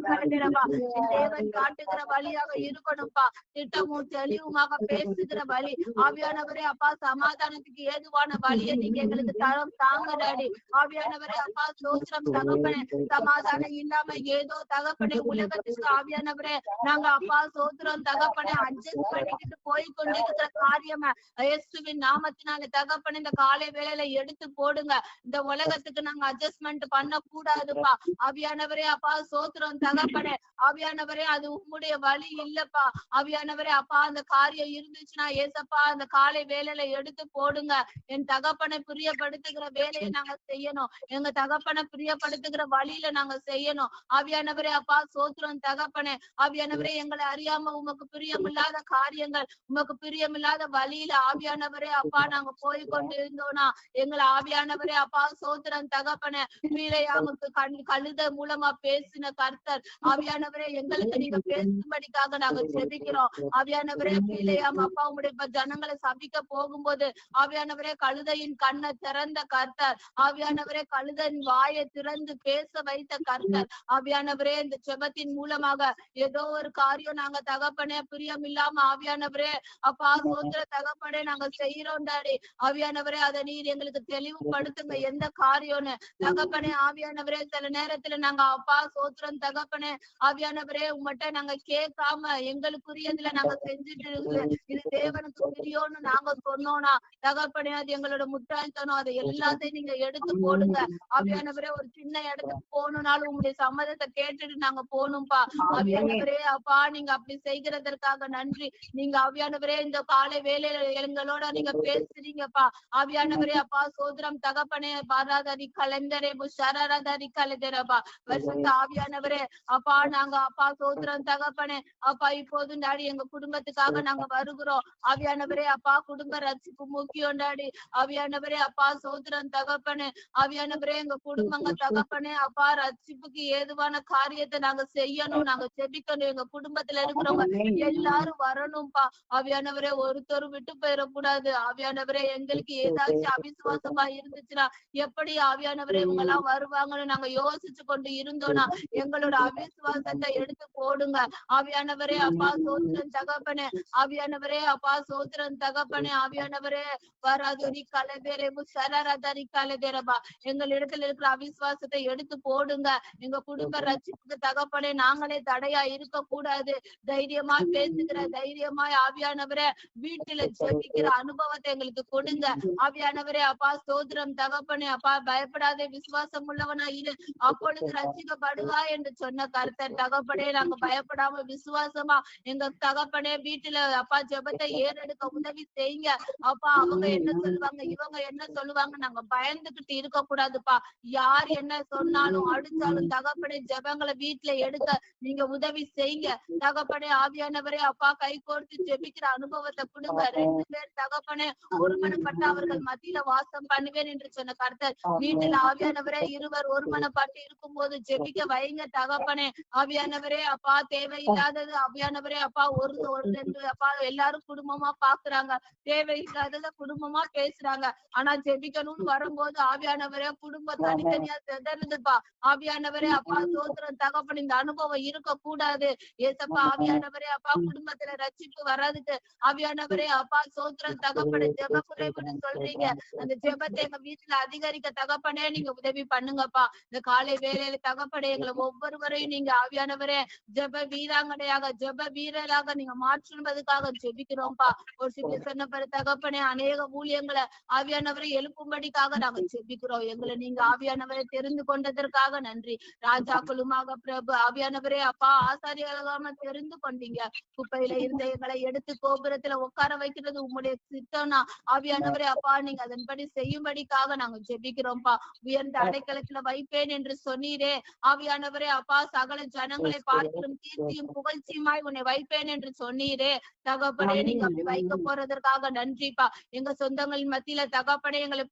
கலந்தரேபா. தேவன் காட்டுகிற வழியாக இருக்கணும்பா. திட்டமும் தெளிவுமாக பேசுகிற வழி ஆவியானவரே அப்பா சமாதானத்துக்கு ஏதுவான வழியை நீங்க எங்களுக்கு தரம் தாங்க டாடி. ஆவியானவரே அப்பா சோத்திரம் தகப்பனே சமாதானம் இல்லாம ஏதோ தகப்பனே உலகத்துக்கு ஆவியானவரே நாங்க அப்பா சோத்திரம் தகப்பனே அட்ஜஸ்ட் பண்ணிக்கிட்டு போய் கொண்டிருக்கிற காரியமா இயேசுவின் நாமத்தினால தகப்பனே இந்த காலை வேளையில எடுத்து போடுங்க. இந்த உலகத்துக்கு நாங்க அட்ஜஸ்ட்மெண்ட் பண்ண கூடாதுப்பா. ஆவியானவரே அப்பா சோத்திரம் தகப்பனே ஆவியானவரே அது உம்முடைய வழி இல்லப்பா. ஆவியானவரே அப்பா அந்த காரியம் இருந்துச்சுன்னா ஏசப்பா அந்த காலை வேளையில எடுத்து போடுங்க. என் தகப்பனை பிரியப்படுத்துகிற வேலையை நாங்க செய்யணும். எங்க தகப்பனை பிரியப்படுத்துகிற வழியில நாங்க செய்யணும். ஆவியானவரே அப்பா சோத்திரம் தகப்பனே ஆவியானவரே எங்களை அறியாம உமக்கு பிரியமில்லாத காரியங்கள் உமக்கு பிரியமில்லாத வழியில ஆவியானவரே அப்பா நாங்க போய் கொண்டு இருந்தோம்னா எங்களை ஆவியானவரே அப்பா சோத்திரம் தகப்பனே பிள்ளையாமுக்கு கழுத மூலமா பேசின கர்த்தர் ஆவியானவரே எங்களுக்கு நீங்க பேசும்படிக்காக நாங்க ஜெபிக்கிறோம். ஆவியானவரே பிள்ளையாம் அப்பா உங்களுடைய ஜனங்களை சபிக்க போகும்போது ஆவியானவரே கழுதையின் கண்ணை திறந்த கர்த்தர் ஆவியானவரே கழுதன் வாயை திறந்து பேச வைத்த கர்த்தர் ஆவியானவரே இந்த ஜெபத்தின் மூலமாக ஏதோ ஒரு காரியம் நாங்க தகப்பனே பிரியம் இல்லாம ஆவியானவரே அப்பா சோத்திர தகப்பனே நாங்க செய்யறோம் டாடி. ஆவியானவரே அதை நீர் எங்களுக்கு தெளிவுபடுத்துங்க எந்த காரியம்னு தகப்பனே. ஆவியானவரே சில நேரத்துல நாங்க அப்பா சோத்திரம் தகப்பனே ஆவியானவரே உங்கள்கிட்ட நாங்க கேட்காம எங்களுக்குரியதுல நாங்க செஞ்சுட்டு இருக்கு இது தேவனுக்கு பிரியோன்னு நாங்க சொன்னோம்னா தகப்பனே அது எங்களோட முட்டாள்தனம். அதை எல்லாத்தையும் நீங்க எடுத்து போடுங்க. ஆவியானவரே ஒரு சின்ன இடத்துக்கு போகணும்னாலும் உங்களுடைய சம்மதத்தை கேட்டுட்டு நாங்க போகணும்பா. ஆவியானவரே அப்பா நீங்க அப்படி செய்கிறதற்காக நன்றி. நீங்க ஆவியானவரே இந்த காலை வேலையில எங்களோட நீங்க பேசுறீங்கப்பா. ஆவியானவரே அப்பா சோதரம் தகப்பனே பாராதாரி கலந்தரே புஷராதாரி கலந்தரப்பா வருஷத்த ஆவியானவரே அப்பா நாங்க அப்பா சோதரம் தகப்பனே அப்பா இப்போதும் டாடி எங்க குடும்பத்துக்காக நாங்க வருகிறோம். ஆவியானவரே அப்பா குடும்ப ரட்சிப்பு முக்கியம் டாடி. ஆவியானவரே அப்பா சோதரம் தகப்பனே ஆவியானவரே எங்க குடும்பங்க தகப்பனே அப்பா ரட்சிப்புக்கு ஏதுவான காரியத்தை நாங்க செய்யணும். நாங்க ஜெபிக்கணும். எங்க குடும்பத்துல இருக்கிறவங்க எல்லாரும் வரணும்பா. ஆவியானவரே ஒருத்தரும் விட்டு போயிடக்கூடாது. ஆவியானவரே எங்களுக்கு ஏதாச்சும் அவிசுவாசமா இருந்துச்சுன்னா எப்படி ஆவியானவரே இவங்க எல்லாம் வருவாங்கன்னு நாங்க யோசிச்சு கொண்டு இருந்தோம்னா எங்களோட அவிசுவாசத்தை எடுத்து போடுங்க. ஆவியானவரே அப்பா சோத்திரன் தகப்பனே ஆவியானவரே அப்பா சோத்திரன் தகப்பனே ஆவியானவரே வராதுரி கலதேரேபு சரராதாரி கலதேரபா எங்கள் இடத்துல இருக்கிற அவிசுவாசத்தை எடுத்து போடுங்க. எங்க குடும்ப ரட்சிப்புக்கு தகப்பனே நாங்களே தடையா இருக்க கூடாது. தைரியமா பேசுகிற தைரியமாய் ஆவியானவரே வீட்டுல ஜெபிக்கிற அனுபவத்தை எங்களுக்கு கொடுங்க. ஆவியானவரே அப்பா ஸ்தோத்திரம் தகப்பனே அப்பா பயப்படாத விசுவாசம் உள்ளவனா இரு அப்பொழுது ரட்சிக்கப்படுவா என்று சொன்ன கர்த்தர் தகப்பனே நாங்க பயப்படாம விசுவாசமா எங்க தகப்பனே வீட்டுல அப்பா ஜெபத்தை ஏறெடுக்க உதவி செய்யுங்க. அப்பா அவங்க என்ன சொல்லுவாங்க இவங்க என்ன சொல்லுவாங்க நாங்க பயந்துகிட்டு இருக்க கூடாதுப்பா. யார் என்ன சொன்னாலும் அடிச்சாலும் தகப்பனே ஜெபங்களை வீட்டுல எடுக்க நீங்க உதவி செய்யுங்க. தகப்பனே ஆவியானவரே அப்பா கை கோர்த்து ஜெபிக்கிற அனுபவத்தை கொடுங்க. 2 பேர் தகப்பனே ஒருமனப்பட்ட அவர்கள் மத்தியில வாசம் பண்ணுவேன் என்று சொன்ன கர்த்தர் வீட்டுல ஆவியானவரே இருவர் ஒருமனப்பட்டு இருக்கும் போது ஜெபிக்க வைங்க தகப்பனே. ஆவியானவரே அப்பா தேவையில்லாதது ஆவியானவரே அப்பா ஒரு 2 அப்பா எல்லாரும் குடும்பமா பாக்குறாங்க. தேவையில்லாதத குடும்பமா பேசுறாங்க. ஆனா ஜெபிக்கணும்னு வரும்போது ஆவியானவரே குடும்பம் தனித்தனியா செதறுதுப்பா. ஆவியானவரே அப்பா சோத்திரம் தகப்பன் இந்த அனுபவம் இருக்க கூடாது. ஏசப்பா ஆவியானவரே அப்பா குடும்பத்துல ரட்சிப்பு வர்றதுக்கு ஆவியானவரே அப்பா சோத்திரம் தகப்பனை ஜெப குறைவுன்னு சொல்றீங்க. அந்த ஜெபத்தை எங்க வீட்டுல அதிகரிக்க தகப்பனே நீங்க உதவி பண்ணுங்கப்பா. இந்த காலை வேலையில தகப்பனே எங்களை ஒவ்வொருவரையும் நீங்க ஆவியானவரே ஆவியானவரே ஜெப வீராங்கனையாக ஜெப வீரராக நீங்க மாற்றுவதற்காக ஜெபிக்கிறோம்ப்பா. ஒரு சில சொன்ன தகப்பனே அநேக ஊழியங்களை ஆவியானவரை எழுப்பும்படிக்காக நாங்க ஜெபிக்கிறோம். எங்களை நீங்க ஆவியானவரை தெரிந்து கொண்டதற்காக நன்றி. ராஜாக்களுமாக பிரபு ஆவியானவரே அப்பா ஆசாரியர்களாக தெரிந்து கொண்டீங்க. குப்பையில இருந்த எங்களை எடுத்து கோபுரத்துல உட்கார வைக்கிறது உங்களுடைய சித்தம்னா ஆவியானவரே அப்பா நீங்க அதன்படி செய்யும்படிக்காக நாங்க ஜெபிக்கிறோம்ப்பா. உயர்ந்த அடைக்கலத்துல வைப்பேன் என்று சொன்னீரே ஆவியானவரே அப்பா சகல ஜனங்களை பார்க்கிறோம் கீர்த்தியும் புகழ்ச்சியுமாய் உன்னை வைப்பேன் என்று சொன்னீரே தகப்பனே நீங்க அப்படி வைக்க போறதற்காக நன்றிப்பா. எங்க சொந்தங்களின் மத்தியில தகப்பனே எங்களை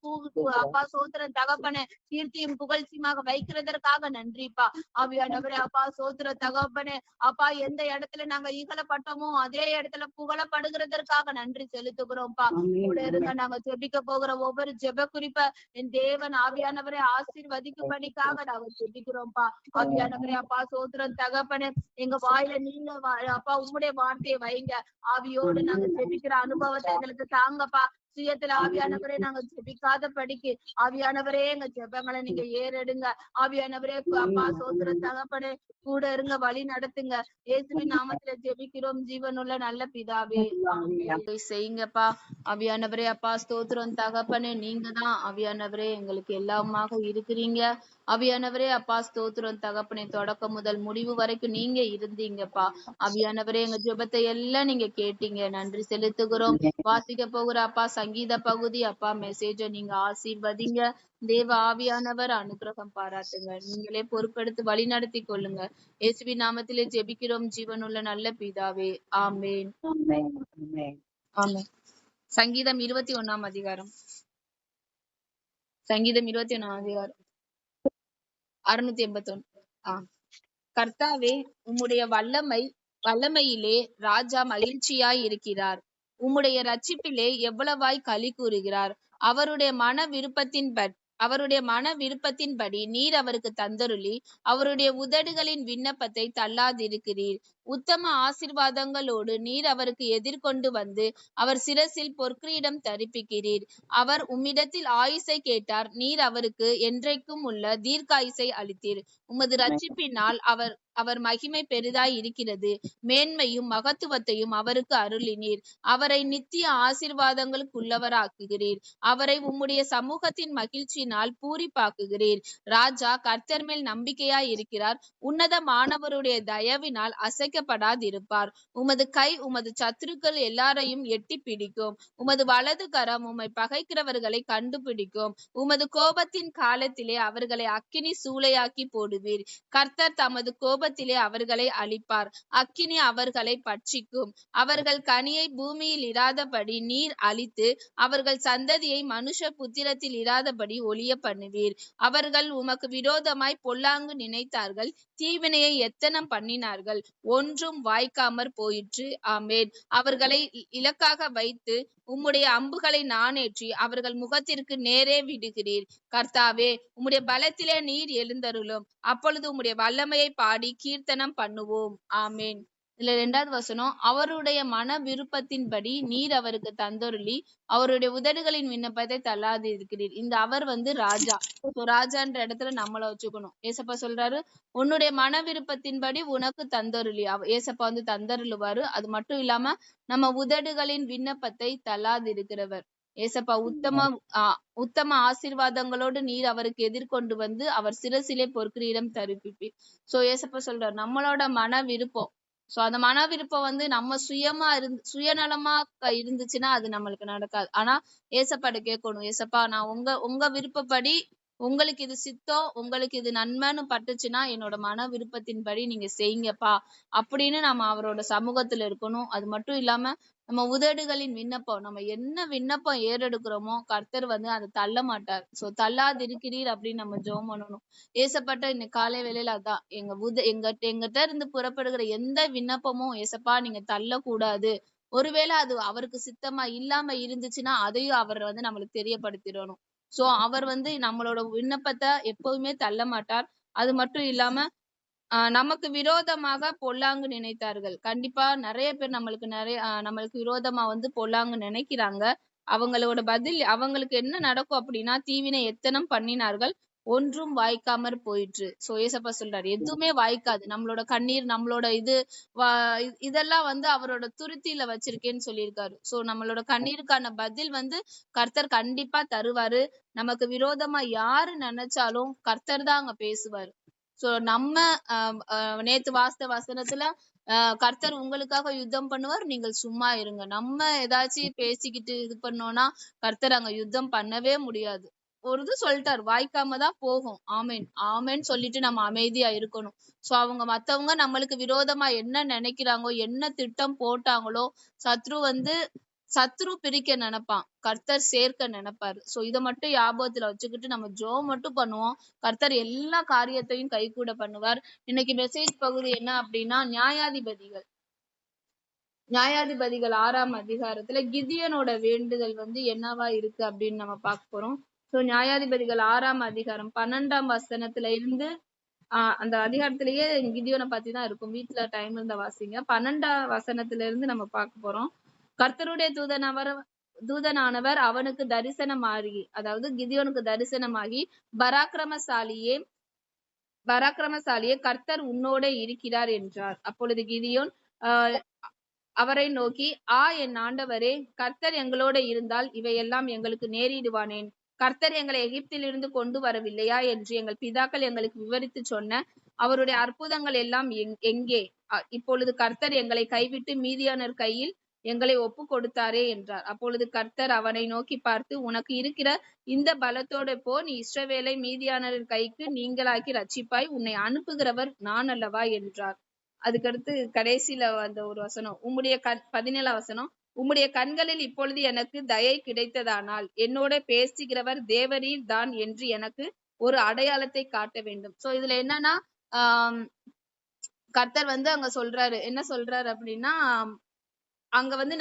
அப்பா சோத்திரம் தகப்பனே கீர்த்தியும் புகழ்ச்சியுமாக வைக்கிறதற்காக நன்றிப்பா. ஆவியானவரே அப்பா சோத்திர தகப்பனே அப்பா எந்த இடத்துல நாங்க ஈகழப்பட்டோமோ அதே இடத்துல புகழப்படுகிறதற்காக நன்றி செலுத்துகிறோம்ப்பா. கூட இருங்க நாங்க ஜெபிக்க போகிற ஒவ்வொரு ஜெப குறிப்ப என் தேவன் ஆவியானவரை ஆசீர்வதிக்கும்படிக்காக நாங்க ஜெபிக்கிறோம்ப்பா. ஆவியானவரே அப்பா சோத்திரம் தகப்பனே எங்க வாயில நீங்க அப்பா உங்களுடைய வார்த்தையை வைங்க. ஆவியோடு நாங்க ஜெபிக்கிற அனுபவத்தை எங்களுக்கு தாங்கப்பா. சுயத்துல ஆவியானவரே நாங்க ஜெபிக்காத படிக்கு ஆவியானவரே எங்க ஜெபங்களை நீங்க ஏறெடுங்க. ஆவியானவரே அப்பா சோத்திர தகப்பனே கூட இருங்க வழி நடத்துங்க. இயேசுவின் நாமத்துல ஜெபிக்கிறோம் ஜீவனுள்ள நல்ல பிதாவே செய்யுங்கப்பா. ஆவியானவரே அப்பா ஸ்தோத்திரம் தகப்பனே நீங்க தான் ஆவியானவரே எங்களுக்கு எல்லாமாக இருக்கிறீங்க. ஆவியானவரே அப்பா ஸ்தோத்திரம் தகப்பனே தொடக்கம் முதல் முடிவு வரைக்கும் நீங்க இருந்தீங்கப்பா. ஆவியானவரே எங்க ஜெபத்தை எல்லாம் நீங்க கேட்டீங்க. நன்றி செலுத்துகிறோம். வாசிக்க போகிற அப்பா சங்கீத பகுதி அப்பா மெசேஜ நீங்க ஆசீர்வதிங்க. தேவ ஆவியானவர் அனுகிரகம் பாராட்டுங்க. நீங்களே பொறுப்பெடுத்து வழி நடத்தி கொள்ளுங்க. இயேசுவின் நாமத்திலே ஜெபிக்கிறோம் ஜீவனுள்ள நல்ல பிதாவே ஆமேன். ஆமேன். சங்கீதம் 21 அதிகாரம். சங்கீதம் 21 அதிகாரம் 681. கர்த்தாவே உம்முடைய வல்லமையிலே ராஜா மகிழ்ச்சியாய் இருக்கிறார். உம்முடைய ரட்சிப்பிலே எவ்வளவாய் களி கூறுகிறார். அவருடைய மன விருப்பத்தின்படி நீர் அவருக்கு தந்தருளி அவருடைய உதடுகளின் விண்ணப்பத்தை தள்ளாதிருக்கிறீர். உத்தம ஆசீர்வாதங்களோடு நீர் அவருக்கு எதிர்கொண்டு வந்து அவர் சிரசில் பொற்கிரீடம் தரிப்பிக்கிறீர். அவர் உம்மிடத்தில் ஆயுசை கேட்டார். நீர் அவருக்கு என்றைக்கும் உள்ள தீர்க்காயுசை அளித்தீர். உமது ரட்சிப்பினால் அவர் மகிமை பெரிதாய் இருக்கிறது. மேன்மையும் மகத்துவத்தையும் அவருக்கு அருளினீர். அவரை நித்திய ஆசீர்வாதங்களுக்குள்ளவராக்குகிறீர். அவரை உம்முடைய சமூகத்தின் மகிழ்ச்சியினால் பூரிப்பாக்குகிறீர். ராஜா கர்த்தர் மேல் நம்பிக்கையாய் இருக்கிறார். உன்னதமானவருடைய தயவினால் அசைக்கப்படாதிருப்பார். உமது கை உமது சத்துருக்கள் எல்லாரையும் எட்டி பிடிக்கும். உமது வலது கரம் உம்மை பகைக்கிறவர்களை கண்டுபிடிக்கும். உமது கோபத்தின் காலத்திலே அவர்களை அக்கினி சூளையாக்கி போடுவீர். கர்த்தர் தமது கோபத்திலே அவர்களை அழிப்பார். அக்கினி அவர்களை பட்சிக்கும். அவர்கள் கனியை பூமியில் இராதபடி நீர் அழித்து அவர்கள் சந்ததியை மனுஷ புத்திரத்தில் இராதபடி ஒளிய பண்ணுவீர். அவர்கள் உமக்கு விரோதமாய் பொல்லாங்கு நினைத்தார்கள். தீவினையை எத்தனம் பண்ணினார்கள். ஒன்றும் வாய்க்காமற் போயிற்று. ஆமேன். அவர்களை இலக்காக வைத்து உம்முடைய அம்புகளை நானேற்றி அவர்கள் முகத்திற்கு நேரே விடுகிறீர். கர்த்தாவே உம்முடைய பலத்திலே நீர் எழுந்தருளும். அப்பொழுது உம்முடைய வல்லமையை பாடி கீர்த்தனம் பண்ணுவோம். ஆமேன். இதுல 2வது வசனம், அவருடைய மன விருப்பத்தின்படி நீர் அவருக்கு தந்தருளி அவருடைய உதடுகளின் விண்ணப்பத்தை தள்ளாது இருக்கிறீர். இந்த அவர் ராஜா. ராஜான்ற இடத்துல நம்மள வச்சுக்கணும். ஏசப்பா சொல்றாரு உன்னுடைய மன விருப்பத்தின்படி உனக்கு தந்தருளி. ஏசப்பா தந்தருளுவாரு. அது மட்டும் இல்லாம நம்ம உதடுகளின் விண்ணப்பத்தை தள்ளாது இருக்கிறவர். ஏசப்பா உத்தம ஆசீர்வாதங்களோடு நீர் அவருக்கு எதிர்கொண்டு வந்து அவர் சிரசிலே பொற்கிரீடம் தரிப்பிப்பீர். சோ ஏசப்பா சொல்றாரு நம்மளோட மன விருப்பம். சோ அந்த மன விருப்பம் நம்ம சுயநலமா இருந்துச்சுன்னா அது நம்மளுக்கு நடக்காது. ஆனா ஏசப்பாட கேட்கணும். ஏசப்பா நான் உங்க விருப்பப்படி உங்களுக்கு இது சித்தம், உங்களுக்கு இது நன்மைன்னு பட்டுச்சுன்னா என்னோட மன விருப்பத்தின்படி நீங்க செய்யுங்கப்பா அப்படின்னு நம்ம அவரோட சமூகத்துல இருக்கணும். அது மட்டும் இல்லாம நம்ம உதடுகளின் விண்ணப்பம், நம்ம என்ன விண்ணப்பம் ஏறெடுக்கிறோமோ கர்த்தர் அதை தள்ள மாட்டார். சோ தள்ளாதிருக்கிறீர் அப்படின்னு நம்ம ஜெபம் பண்ணணும். ஏசப்பட்ட இன்னைக்கு காலை வேளையில அதான் எங்கிட்ட இருந்து புறப்படுகிற எந்த விண்ணப்பமும் ஏசப்பா நீங்க தள்ளக்கூடாது. ஒருவேளை அது அவருக்கு சித்தமா இல்லாம இருந்துச்சுன்னா அதையும் அவர் நம்மளுக்கு தெரியப்படுத்திடணும். சோ அவர் நம்மளோட விண்ணப்பத்தை எப்பவுமே தள்ள மாட்டார். அது மட்டும் இல்லாம நமக்கு விரோதமாக பொல்லாங்கு நினைத்தார்கள். கண்டிப்பா நிறைய பேர் நம்மளுக்கு விரோதமா பொல்லாங்கு நினைக்கிறாங்க. அவங்களோட பதில் அவங்களுக்கு என்ன நடக்கும் அப்படின்னா தீவினை எத்தனம் பண்ணினார்கள். ஒன்றும் வாய்க்காமற் போயிற்று. சோ ஏசப்பா சொல்றாரு எதுவுமே வாய்க்காது. நம்மளோட கண்ணீர், நம்மளோட இதெல்லாம் வந்து அவரோட துருத்தியில வச்சிருக்கேன்னு சொல்லியிருக்காரு. சோ நம்மளோட கண்ணீருக்கான பதில் வந்து கர்த்தர் கண்டிப்பா தருவாரு. நமக்கு விரோதமா யாரு நினைச்சாலும் கர்த்தர் தான் அங்க பேசுவாரு. சோ நம்ம நேத்து வாசித்த வசனத்துல கர்த்தர் உங்களுக்காக யுத்தம் பண்ணுவார், நீங்கள் சும்மா இருங்க. நம்ம ஏதாச்சும் பேசிக்கிட்டு இது பண்ணோம்னா கர்த்தர் அங்க யுத்தம் பண்ணவே முடியாது. ஒரு இது சொல்லிட்டாரு, வாய்க்காம தான் போகும். ஆமேன் ஆமேன்னு சொல்லிட்டு நம்ம அமைதியா இருக்கணும். சோ மத்தவங்க நம்மளுக்கு விரோதமா என்ன நினைக்கிறாங்களோ, என்ன திட்டம் போட்டாங்களோ, சத்ரு பிரிக்க நினைப்பான், கர்த்தர் சேர்க்க நினைப்பாரு. சோ இதை மட்டும் ஞாபகத்துல வச்சுக்கிட்டு நம்ம ஜெபம் மட்டும் பண்ணுவோம். கர்த்தர் எல்லா காரியத்தையும் கைகூட பண்ணுவார். இன்னைக்கு மெசேஜ் பகுதி என்ன அப்படின்னா, நியாயாதிபதிகள் 6ஆம் அதிகாரத்துல கிதியோனோட வேண்டுதல் வந்து என்னவா இருக்கு அப்படின்னு நம்ம பார்க்க போறோம். சோ நியாயாதிபதிகள் 6ஆம் அதிகாரம் 12ஆம் வசனத்துல இருந்து அந்த அதிகாரத்திலேயே கிதியோனை பத்தி தான் இருக்கும். வீட்டுல டைம் இருந்தா வாசிங்க. 12ஆம் வசனத்துல இருந்து நம்ம பார்க்க போறோம். கர்த்தருடைய தூதனானவர் அவனுக்கு தரிசனமாகி, அதாவது கிதியோனுக்கு தரிசனமாகி, பராக்கிரமசாலியே கர்த்தர் உன்னோட இருக்கிறார் என்றார். அப்பொழுது கிதியோன் அவரை நோக்கி, என் ஆண்டவரே, கர்த்தர் எங்களோட இருந்தால் இவையெல்லாம் எங்களுக்கு நேரிடுவானேன்? கர்த்தர் எங்களை எகிப்திலிருந்து கொண்டு வரவில்லையா என்று எங்கள் பிதாக்கள் எங்களுக்கு விவரித்து சொன்ன அவருடைய அற்புதங்கள் எல்லாம் எங்கே? இப்பொழுது கர்த்தர் எங்களை கைவிட்டு மீதியானர் கையில் எங்களை ஒப்பு கொடுத்தாரே என்றார். அப்பொழுது கர்த்தர் அவனை நோக்கி பார்த்து, உனக்கு இருக்கிற இந்த பலத்தோட போ, நீ இஸ்ரவேலை மீதியானரின் கைக்கு நீங்களாக்கி ரட்சிப்பாய், உன்னை அனுப்புகிறவர் நான் அல்லவா என்றார். அதுக்கடுத்து கடைசியில அந்த ஒரு வசனம், 17ஆம் வசனம், உம்முடைய கண்களில் இப்பொழுது எனக்கு தயை கிடைத்ததானால் என்னோட பேசுகிறவர் தேவரீர் தான் என்று எனக்கு ஒரு அடையாளத்தை காட்ட வேண்டும். சோ இதுல என்னன்னா கர்த்தர் வந்து அங்க சொல்றாரு, என்ன சொல்றாரு அப்படின்னா, அங்க வந்து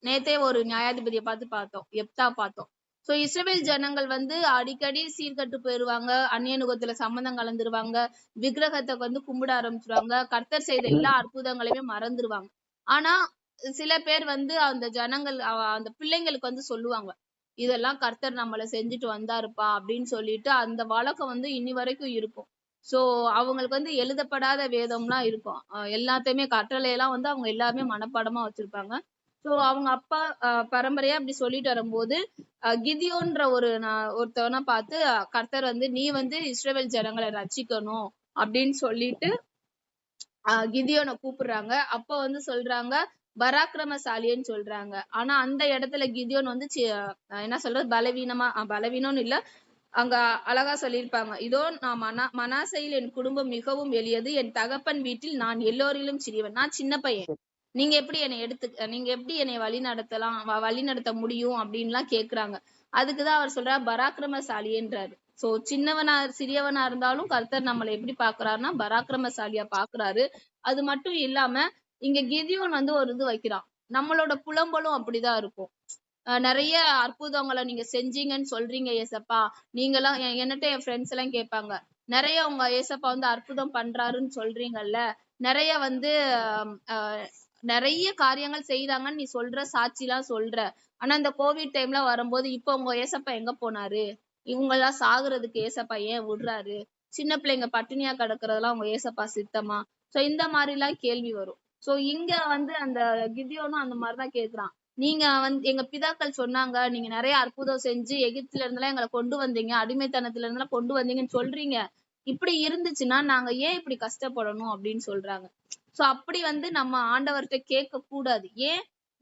நேத்தே ஒரு நியாயாதிபதியை பார்த்தோம், எப்தா பார்த்தோம். சோ இஸ்ரவேல் ஜனங்கள் வந்து அடிக்கடி சீர்கட்டு போயிருவாங்க, அந்நிய நுகத்துல சம்மந்தம் கலந்துருவாங்க, விக்கிரகத்தை வந்து கும்பிட ஆரம்பிச்சிருவாங்க, கர்த்தர் செய்த எல்லா அற்புதங்களையுமே மறந்துருவாங்க. ஆனா சில பேர் வந்து அந்த ஜனங்கள் அந்த பிள்ளைங்களுக்கு வந்து சொல்லுவாங்க, இதெல்லாம் கர்த்தர் நம்மளை செஞ்சுட்டு வந்தாருப்பா அப்படின்னு சொல்லிட்டு. அந்த வழக்கம் வந்து இன்னி வரைக்கும் இருக்கும். சோ அவங்களுக்கு வந்து எழுதப்படாத வேதம்லாம் இருக்கும். எல்லாத்தையுமே கட்டளையெல்லாம் வந்து அவங்க எல்லாமே மனப்பாடமா வச்சிருப்பாங்க. சோ அவங்க அப்பா பரம்பரையா அப்படி சொல்லிட்டு வரும்போது கிதியோன்ற ஒருத்தவனை பார்த்து கர்த்தர் வந்து, நீ வந்து இஸ்ரவேல் ஜனங்களை ரட்சிக்கணும் அப்படின்னு சொல்லிட்டு கிதியோனை கூப்பிடுறாங்க. அப்ப வந்து சொல்றாங்க பராக்கிரமசாலின்னு சொல்றாங்க. ஆனா அந்த இடத்துல கிதியோன் வந்து என்ன சொல்றது, பலவீனம்னு இல்ல, அங்க அழகா சொல்லியிருப்பாங்க, இதோ நான் மனாசையில் என் குடும்பம் மிகவும் எளியது, என் தகப்பன் வீட்டில் நான் எல்லோரிலும் சிறியவன், நான் சின்ன பையன், நீங்க எப்படி என்னை வழி நடத்த முடியும் அப்படின்லாம் கேக்குறாங்க. அதுக்குதான் அவர் சொல்றார் பராக்கிரமசாலின்றாரு. சோ சிறியவனா இருந்தாலும் கர்த்தர் நம்மளை எப்படி பாக்குறாருன்னா பராக்கிரமசாலியா பாக்குறாரு. அது மட்டும் இல்லாம இங்க கிதியோன் வந்து ஒரு இது வைக்கிறான், நம்மளோட புலம்பலும் அப்படிதான் இருக்கும். நிறைய அற்புதங்களை நீங்க செஞ்சீங்கன்னு சொல்றீங்க ஏசப்பா, நீங்கெல்லாம் என்னட்ட என் ஃப்ரெண்ட்ஸ் எல்லாம் கேட்பாங்க, நிறைய உங்க ஏசப்பா வந்து அற்புதம் பண்றாருன்னு சொல்றீங்கல்ல, நிறைய வந்து நிறைய காரியங்கள் செய்யறாங்கன்னு நீ சாட்சி எல்லாம் சொல்ற, ஆனா இந்த கோவிட் டைம்ல வரும்போது இப்ப உங்க ஏசப்பா எங்க போனாரு? இவங்க எல்லாம் சாகுறதுக்கு ஏசப்பா ஏன் விடுறாரு? சின்ன பிள்ளைங்க பட்டினியா கிடக்குறதெல்லாம் உங்க ஏசப்பா சித்தமா? சோ இந்த மாதிரி எல்லாம் கேள்வி வரும். சோ இங்க வந்து அந்த கிதியோனும் அந்த மாதிரிதான் கேக்குறான், நீங்க வந்து எங்க பிதாக்கள் சொன்னாங்க, நீங்க நிறைய அற்புதம் செஞ்சு எகிப்துல இருந்தெல்லாம் எங்களை கொண்டு வந்தீங்க, அடிமைத்தனத்துல இருந்தெல்லாம் கொண்டு வந்தீங்கன்னு சொல்றீங்க, இப்படி இருந்துச்சுன்னா நாங்க ஏன் இப்படி கஷ்டப்படணும் அப்படின்னு சொல்றாங்க. சோ அப்படி வந்து நம்ம ஆண்டவர்கிட்ட கேட்க கூடாது.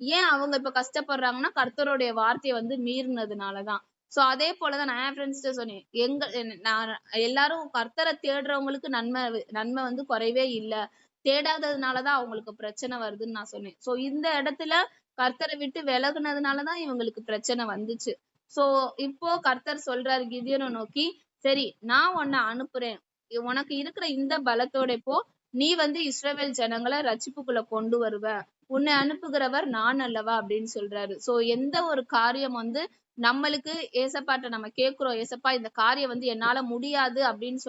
ஏன் அவங்க இப்ப கஷ்டப்படுறாங்கன்னா கர்த்தருடைய வார்த்தையை வந்து மீறினதுனாலதான். சோ அதே போலதான் நான் என் ஃப்ரெண்ட்ஸ்ட சொன்னேன், நான் எல்லாரும் கர்த்தரை தேடுறவங்களுக்கு நன்மை வந்து குறைவே இல்லை, தேடாததுனாலதான் அவங்களுக்கு பிரச்சனை வருதுன்னு நான் சொன்னேன். சோ இந்த இடத்துல கர்த்தரை விட்டு விலகுனதுனாலதான் இவங்களுக்கு பிரச்சனை வந்துச்சு. சோ இப்போ கர்த்தர் சொல்றாரு கிதியோனை நோக்கி, சரி நான் உன்னை அனுப்புறேன், உனக்கு இருக்கிற இந்த பலத்தோட போ, நீ வந்து இஸ்ரவேல் ஜனங்களை ரட்சிப்புக்குள்ள கொண்டு வருவ, உன்னை அனுப்புகிறவர் நான் அல்லவா அப்படின்னு சொல்றாரு. சோ எந்த ஒரு காரியம் வந்து நம்மளுக்கு ஏசப்பாட்ட நம்ம கேட்கிறோம், ஏசப்பா இந்த காரியம் வந்து என்னால முடியாது அப்படின்னு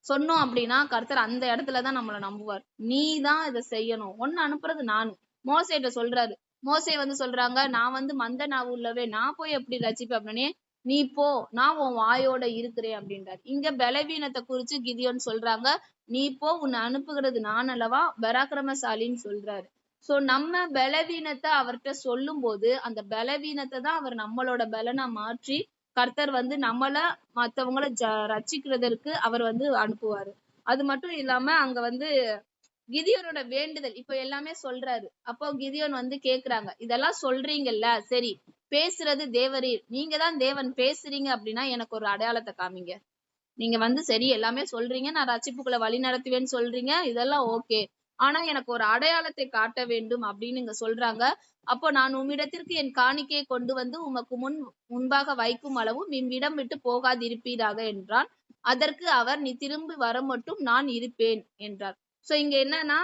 சொன்னோம் அப்படின்னா கர்த்தர் அந்த இடத்துலதான் நம்மளை நம்புவார். நீ தான் இதை செய்யணும், ஒன்னு அனுப்புறது நானு. மோசேட்ட சொல்றாரு, மோசே வந்து சொல்றாங்க, நான் வந்து மந்த நாவு உள்ளவே, நான் போய் எப்படி ரட்சிப்பேன் அப்படின்னே, நீ போ, நான் உன் வாயோட இருக்கிறேன் அப்படின்றாரு. இங்க பலவீனத்தை குறிச்சு கிதியோன் சொல்றாங்க, நீ போ, உன்னை அனுப்புகிறது நான் அல்லவா, பராக்கிரமசாலின்னு சொல்றாரு. சோ நம்ம பலவீனத்தை அவர்கிட்ட சொல்லும் போது அந்த பலவீனத்தை தான் அவர் நம்மளோட பலனா மாற்றி கர்த்தர் வந்து நம்மள மத்தவங்கள ரட்சிக்கிறதற்கு அவர் வந்து அனுப்புவாரு. அது மட்டும் இல்லாம அங்க வந்து கிதியோனோட வேண்டுதல் இப்ப எல்லாமே சொல்றாரு. அப்போ கிதியோன் வந்து கேக்குறாங்க, இதெல்லாம் சொல்றீங்கல்ல, சரி பேசுறது தேவரீர், நீங்க தான் தேவன் பேசுறீங்க அப்படின்னா எனக்கு ஒரு அடையாளத்தை காமிங்க. நீங்க வந்து சரி எல்லாமே சொல்றீங்க, நான் ரட்சிப்புக்குள்ள வழி நடத்துவேன்னு சொல்றீங்க, இதெல்லாம் ஓகே, ஆனா எனக்கு ஒரு அடையாளத்தை காட்ட வேண்டும் அப்படின்னு இங்க சொல்றாங்க. அப்போ நான் உம்மிடத்திற்கு என் காணிக்கையை கொண்டு வந்து உமக்கு முன்பாக வைக்கும் அளவும் இவ்விடம் விட்டு போகாதிருப்பீராக என்றான். அதற்கு அவர், நீ திரும்பி வர மட்டும் நான் இருப்பேன் என்றார். சோ இங்க என்னன்னா,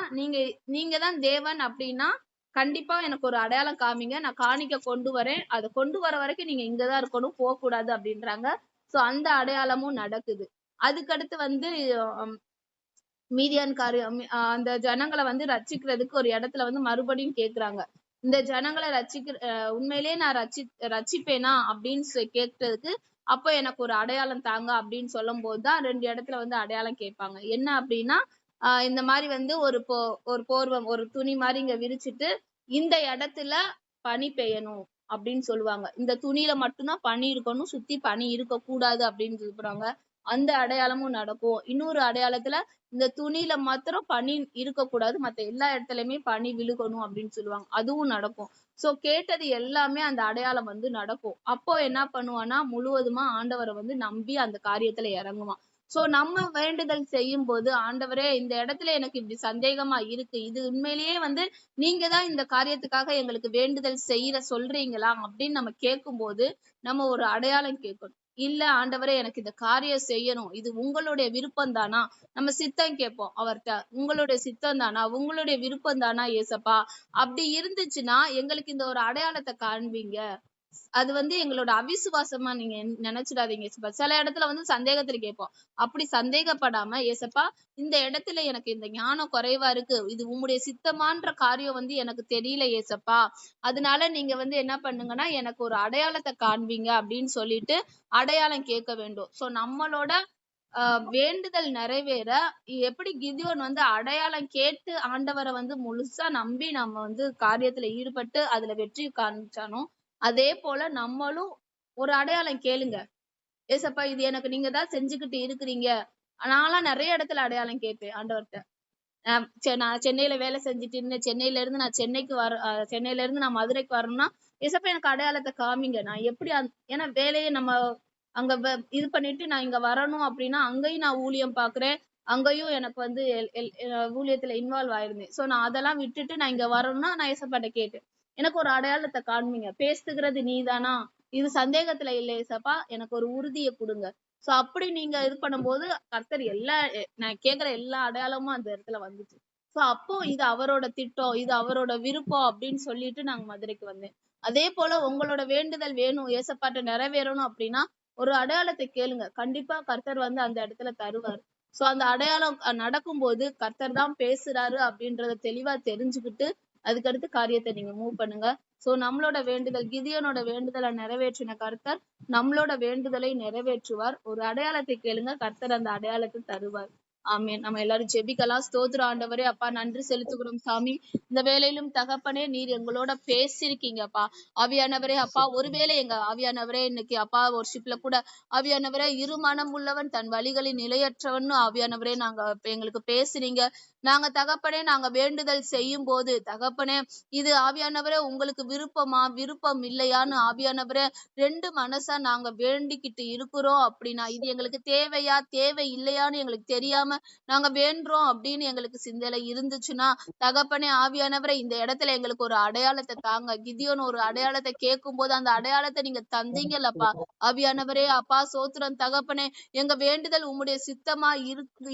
நீங்க தான் தேவன் அப்படின்னா கண்டிப்பா எனக்கு ஒரு அடையாளம் காமிங்க, நான் காணிக்கை கொண்டு வரேன், அதை கொண்டு வர வரைக்கும் நீங்க இங்கதான் இருக்கணும், போக கூடாது அப்படின்றாங்க. சோ அந்த அடையாளமும் நடக்குது. அதுக்கடுத்து வந்து மீதியான்காரு அந்த ஜனங்களை வந்து ரட்சிக்கிறதுக்கு ஒரு இடத்துல வந்து மறுபடியும் கேக்குறாங்க. இந்த ஜனங்களை உண்மையிலேயே நான் ரட்சிப்பேனா அப்படின்னு கேட்கறதுக்கு, அப்போ எனக்கு ஒரு அடையாளம் தாங்க அப்படின்னு சொல்லும் போதுதான் 2 இடத்துல வந்து அடையாளம் கேட்பாங்க. என்ன அப்படின்னா, இந்த மாதிரி வந்து ஒரு போர்வை, ஒரு துணி மாதிரி இங்க விரிச்சிட்டு இந்த இடத்துல பனி பெய்யணும் அப்படின்னு சொல்லுவாங்க. இந்த துணியில மட்டும்தான் பனி இருக்கணும், சுத்தி பனி இருக்க கூடாது அப்படின்னு சொல்றாங்க. அந்த அடையாளமும் நடக்கும். இன்னொரு அடையாளத்துல இந்த துணியில மாத்திரம் பனி இருக்கக்கூடாது, மத்த எல்லா இடத்துலயுமே பனி விழுகணும் அப்படின்னு சொல்லுவாங்க. அதுவும் நடக்கும். சோ கேட்டது எல்லாமே அந்த அடையாளம் வந்து நடக்கும். அப்போ என்ன பண்ணுவான்னா முழுவதுமா ஆண்டவரை வந்து நம்பி அந்த காரியத்துல இறங்குவான். சோ நம்ம வேண்டுதல் செய்யும் போது, ஆண்டவரே இந்த இடத்துல எனக்கு இப்படி சந்தேகமா இருக்கு, இது உண்மையிலேயே வந்து நீங்க தான் இந்த காரியத்துக்காக எங்களுக்கு வேண்டுதல் சொல்றீங்களா அப்படின்னு நம்ம கேட்கும் போது நம்ம ஒரு அடையாளம் கேட்கணும். இல்ல ஆண்டவரே எனக்கு இந்த காரியம் செய்யணும், இது உங்களுடைய விருப்பம் தானா, நம்ம சித்தம் கேட்போம் அவர்கிட்ட, உங்களுடைய சித்தம் தானா, உங்களுடைய விருப்பம் தானா ஏசப்பா, அப்படி இருந்துச்சுன்னா எங்களுக்கு இந்த ஒரு அடையாளத்தை காண்பீங்க. அது வந்து எங்களோட அவிசுவாசமா நீங்க நினைச்சிடாதீங்க ஏசப்பா. சில இடத்துல வந்து சந்தேகத்துல கேட்போம், அப்படி சந்தேகப்படாம ஏசப்பா இந்த இடத்துல எனக்கு இந்த ஞானம் குறைவா இருக்கு, இது உம்முடைய சித்தமான்ற காரியம் வந்து எனக்கு தெரியல ஏசப்பா, அதனால நீங்க வந்து என்ன பண்ணுங்கன்னா எனக்கு ஒரு அடையாளத்தை காண்பீங்க அப்படின்னு சொல்லிட்டு அடையாளம் கேட்க வேண்டும். சோ நம்மளோட வேண்டுதல் நிறைவேற எப்படி கிதியோன் வந்து அடையாளம் கேட்டு ஆண்டவரை வந்து முழுசா நம்பி நம்ம வந்து காரியத்துல ஈடுபட்டு அதுல வெற்றி காமிச்சானோ, அதே போல நம்மளும் ஒரு அடையாளம் கேளுங்க. ஏசப்பா இது எனக்கு நீங்க தான் செஞ்சுக்கிட்டு இருக்கிறீங்க. நான்லாம் நிறைய இடத்துல அடையாளம் கேட்பேன் ஆண்டவர்கிட்ட. நான் சென்னையில வேலை செஞ்சுட்டு இருந்தேன், சென்னையில இருந்து நான் சென்னையில இருந்து நான் மதுரைக்கு வரணும்னா ஏசப்பா எனக்கு அடையாளத்தை காமிங்க, நான் எப்படி ஏன்னா வேலையை நம்ம அங்க இது பண்ணிட்டு நான் இங்க வரணும் அப்படின்னா அங்கேயும் நான் ஊழியம் பாக்குறேன், அங்கேயும் எனக்கு வந்து ஊழியத்துல இன்வால்வ் ஆயிருந்தேன். சோ நான் அதெல்லாம் விட்டுட்டு நான் இங்க வரணும்னா நான் ஏசப்பாட்ட கேட்டேன், எனக்கு ஒரு அடையாளத்தை காண்பீங்க, பேசுகிறது நீதானா, இது சந்தேகத்துல இல்ல ஏசப்பா, எனக்கு ஒரு உறுதியை கொடுங்க. சோ அப்படி நீங்க இது பண்ணும்போது கர்த்தர் நான் கேக்குற எல்லா அடையாளமும் அந்த இடத்துல வந்துச்சு. சோ அப்போ இது அவரோட திட்டம், இது அவரோட விருப்பம் அப்படின்னு சொல்லிட்டு நாங்க மதுரைக்கு வந்தேன். அதே போல உங்களோட வேண்டுதல் வேணும் ஏசப்பாட்ட நிறைவேறணும் அப்படின்னா ஒரு அடையாளத்தை கேளுங்க, கண்டிப்பா கர்த்தர் வந்து அந்த இடத்துல தருவார். சோ அந்த அடையாளம் நடக்கும்போது கர்த்தர் தான் பேசுறாரு அப்படின்றத தெளிவா தெரிஞ்சுக்கிட்டு அதுக்கடுத்து காரியத்தை நீங்க மூவ் பண்ணுங்க. சோ நம்மளோட வேண்டுதல், கிதியோனோட வேண்டுதலை நிறைவேற்றின கர்த்தர் நம்மளோட வேண்டுதலை நிறைவேற்றுவார். ஒரு அடையாளத்தை கேளுங்க, கர்த்தர் அந்த அடையாளத்தை தருவார். ஆமென். நம்ம எல்லாரும் ஜெபிக்கலாம். ஸ்தோத்திர ஆண்டவரே, அப்பா நன்றி செலுத்துகிறோம் சாமி. இந்த வேலையிலும் தகப்பனே நீர் எங்களோட பேசிருக்கீங்கப்பா. ஆவியானவரே அப்பா, ஒருவேளை எங்க ஆவியானவரே இன்னைக்கு அப்பா வொர்ஷிப்ல கூட ஆவியானவரே இருமனம் உள்ளவன் தன் வழிகளில் நிலையற்றவன் ஆவியானவரே நாங்க எங்களுக்கு பேசுறீங்க. நாங்க தகப்பனே நாங்க வேண்டுதல் செய்யும் போது தகப்பனே இது ஆவியானவரே உங்களுக்கு விருப்பம் இல்லையான்னு ஆவியானவரே 2 மனசா நாங்க வேண்டிக்கிட்டு இருக்கிறோம் அப்படின்னா, இது எங்களுக்கு தேவையா தேவை இல்லையான்னு எங்களுக்கு தெரியாம நாங்க வேண்டுறோம் அப்படின்னு எங்களுக்கு சிந்தையில இருந்துச்சுன்னா தகப்பனே ஆவியானவரே இந்த இடத்துல எங்களுக்கு ஒரு அடையாளத்தை தாங்க. கிதியோன் ஒரு அடையாளத்தை கேட்கும் போது அந்த அடையாளத்தை நீங்க தந்தீங்கல்லப்பா. ஆவியானவரே அப்பா சோத்திரம் தகப்பனே, எங்க வேண்டுதல் உம்முடைய சித்தமா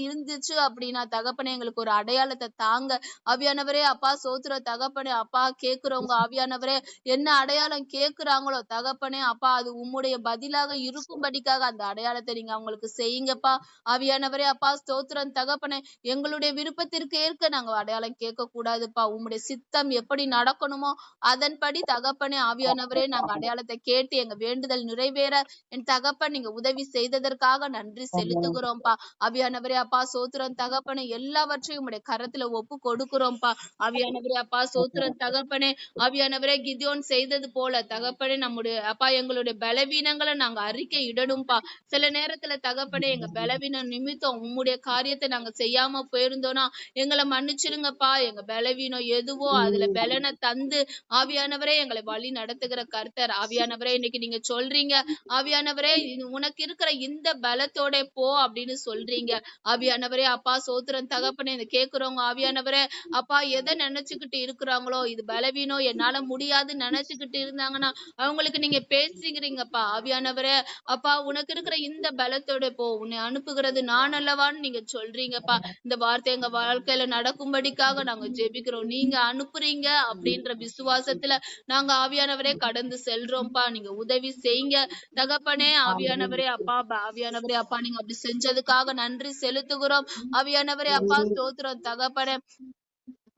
இருந்துச்சு அப்படின்னா தகப்பனே எங்களுக்கு ஒரு அடையாளத்தை தாங்க. ஆவியானவரே அப்பா சோத்திர தகப்பனே அப்பா, கேக்குறவங்க ஆவியானவரே என்ன அடையாளம் கேக்குறாங்களோ தகப்பனே அப்பா அது உம்முடைய பதிலாக இருக்கும்படிக்காக அந்த அடையாளத்தை நீங்க அவங்களுக்கு செய்யுங்கப்பா. ஆவியானவரே அப்பா ஸ்தோத்திர சோத்திரம் தகப்பனே. எங்களுடைய விருப்பத்திற்கு ஏற்க நாங்க அடையாளம் கேட்க கூடாதுப்பா. உம்முடைய சித்தம் எப்படி நடக்கணுமோ அதன்படி தகப்பனே ஆவியானவரே நாங்க அடையாளத்தை கேட்டு எங்க வேண்டுதல் நிறைவேற என் தகப்பன் நீங்க உதவி செய்ததற்காக நன்றி செலுத்துகிறோம்ப்பா. ஆவியானவரே அப்பா சோத்திரம் தகப்பனே, எல்லாவற்றையும் உம்முடைய கரத்துல ஒப்பு கொடுக்கிறோம்ப்பா. ஆவியானவரே அப்பா சோத்திரம் தகப்பனே, ஆவியானவரே கிதியோன் செய்தது போல தகப்பனே நம்முடைய அப்பா எங்களுடைய பலவீனங்களை நாங்க அறிக்கை இடணும்பா. சில நேரத்துல தகப்பனே எங்க பலவீனம் நிமித்தம் உம்முடைய காரியத்தை நாங்க செய்யாம போயிருந்தோம்னா எங்களை மன்னிச்சிடுங்கப்பா. எங்க பலவீனம் எதுவோ அதுல பலனை தந்து ஆவியானவரே எங்களை வழி நடத்துகிற கர்த்தர். ஆவியானவரே இன்னைக்கு நீங்க சொல்றீங்க, ஆவியானவரே உனக்கு இருக்கிற இந்த பலத்தோட போ அப்படின்னு சொல்றீங்க. ஆவியானவரே அப்பா சோத்திரம் தகப்பனே, இதை கேக்குறவங்க ஆவியானவரே அப்பா எதை நினைச்சுக்கிட்டு இருக்கிறாங்களோ இது பலவீனம் என்னால முடியாதுன்னு நினைச்சுக்கிட்டு இருந்தாங்கன்னா அவங்களுக்கு நீங்க பேசுகிறீங்கப்பா. ஆவியானவரே அப்பா உனக்கு இருக்கிற இந்த பலத்தோட போ, உன்னை அனுப்புகிறது நான் அல்லவான்னு நீங்க சொல்றீங்கப்பா. இந்த வார்த்தை எங்க வாழ்க்கையில நடக்கும்படிக்காக நாங்க ஜெபிக்கிறோம். நீங்க அனுப்புறீங்க அப்படின்ற விசுவாசத்துல நாங்க ஆவியானவரே கடந்து செல்றோம்ப்பா. நீங்க உதவி செய்யுங்க தகப்பனே. ஆவியானவரே அப்பா ஆவியானவரே அப்பா நீங்க அப்படி செஞ்சதுக்காக நன்றி செலுத்துகிறோம். ஆவியானவரே அப்பா ஸ்தோத்திரம் தகப்பனே.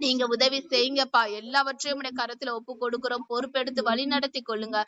நீங்க உதவி செய்யுங்கப்பா. எல்லாவற்றையும் உடைய கரத்துல ஒப்பு கொடுக்கிறோம். பொறுப்பெடுத்து வழி நடத்தி கொள்ளுங்க.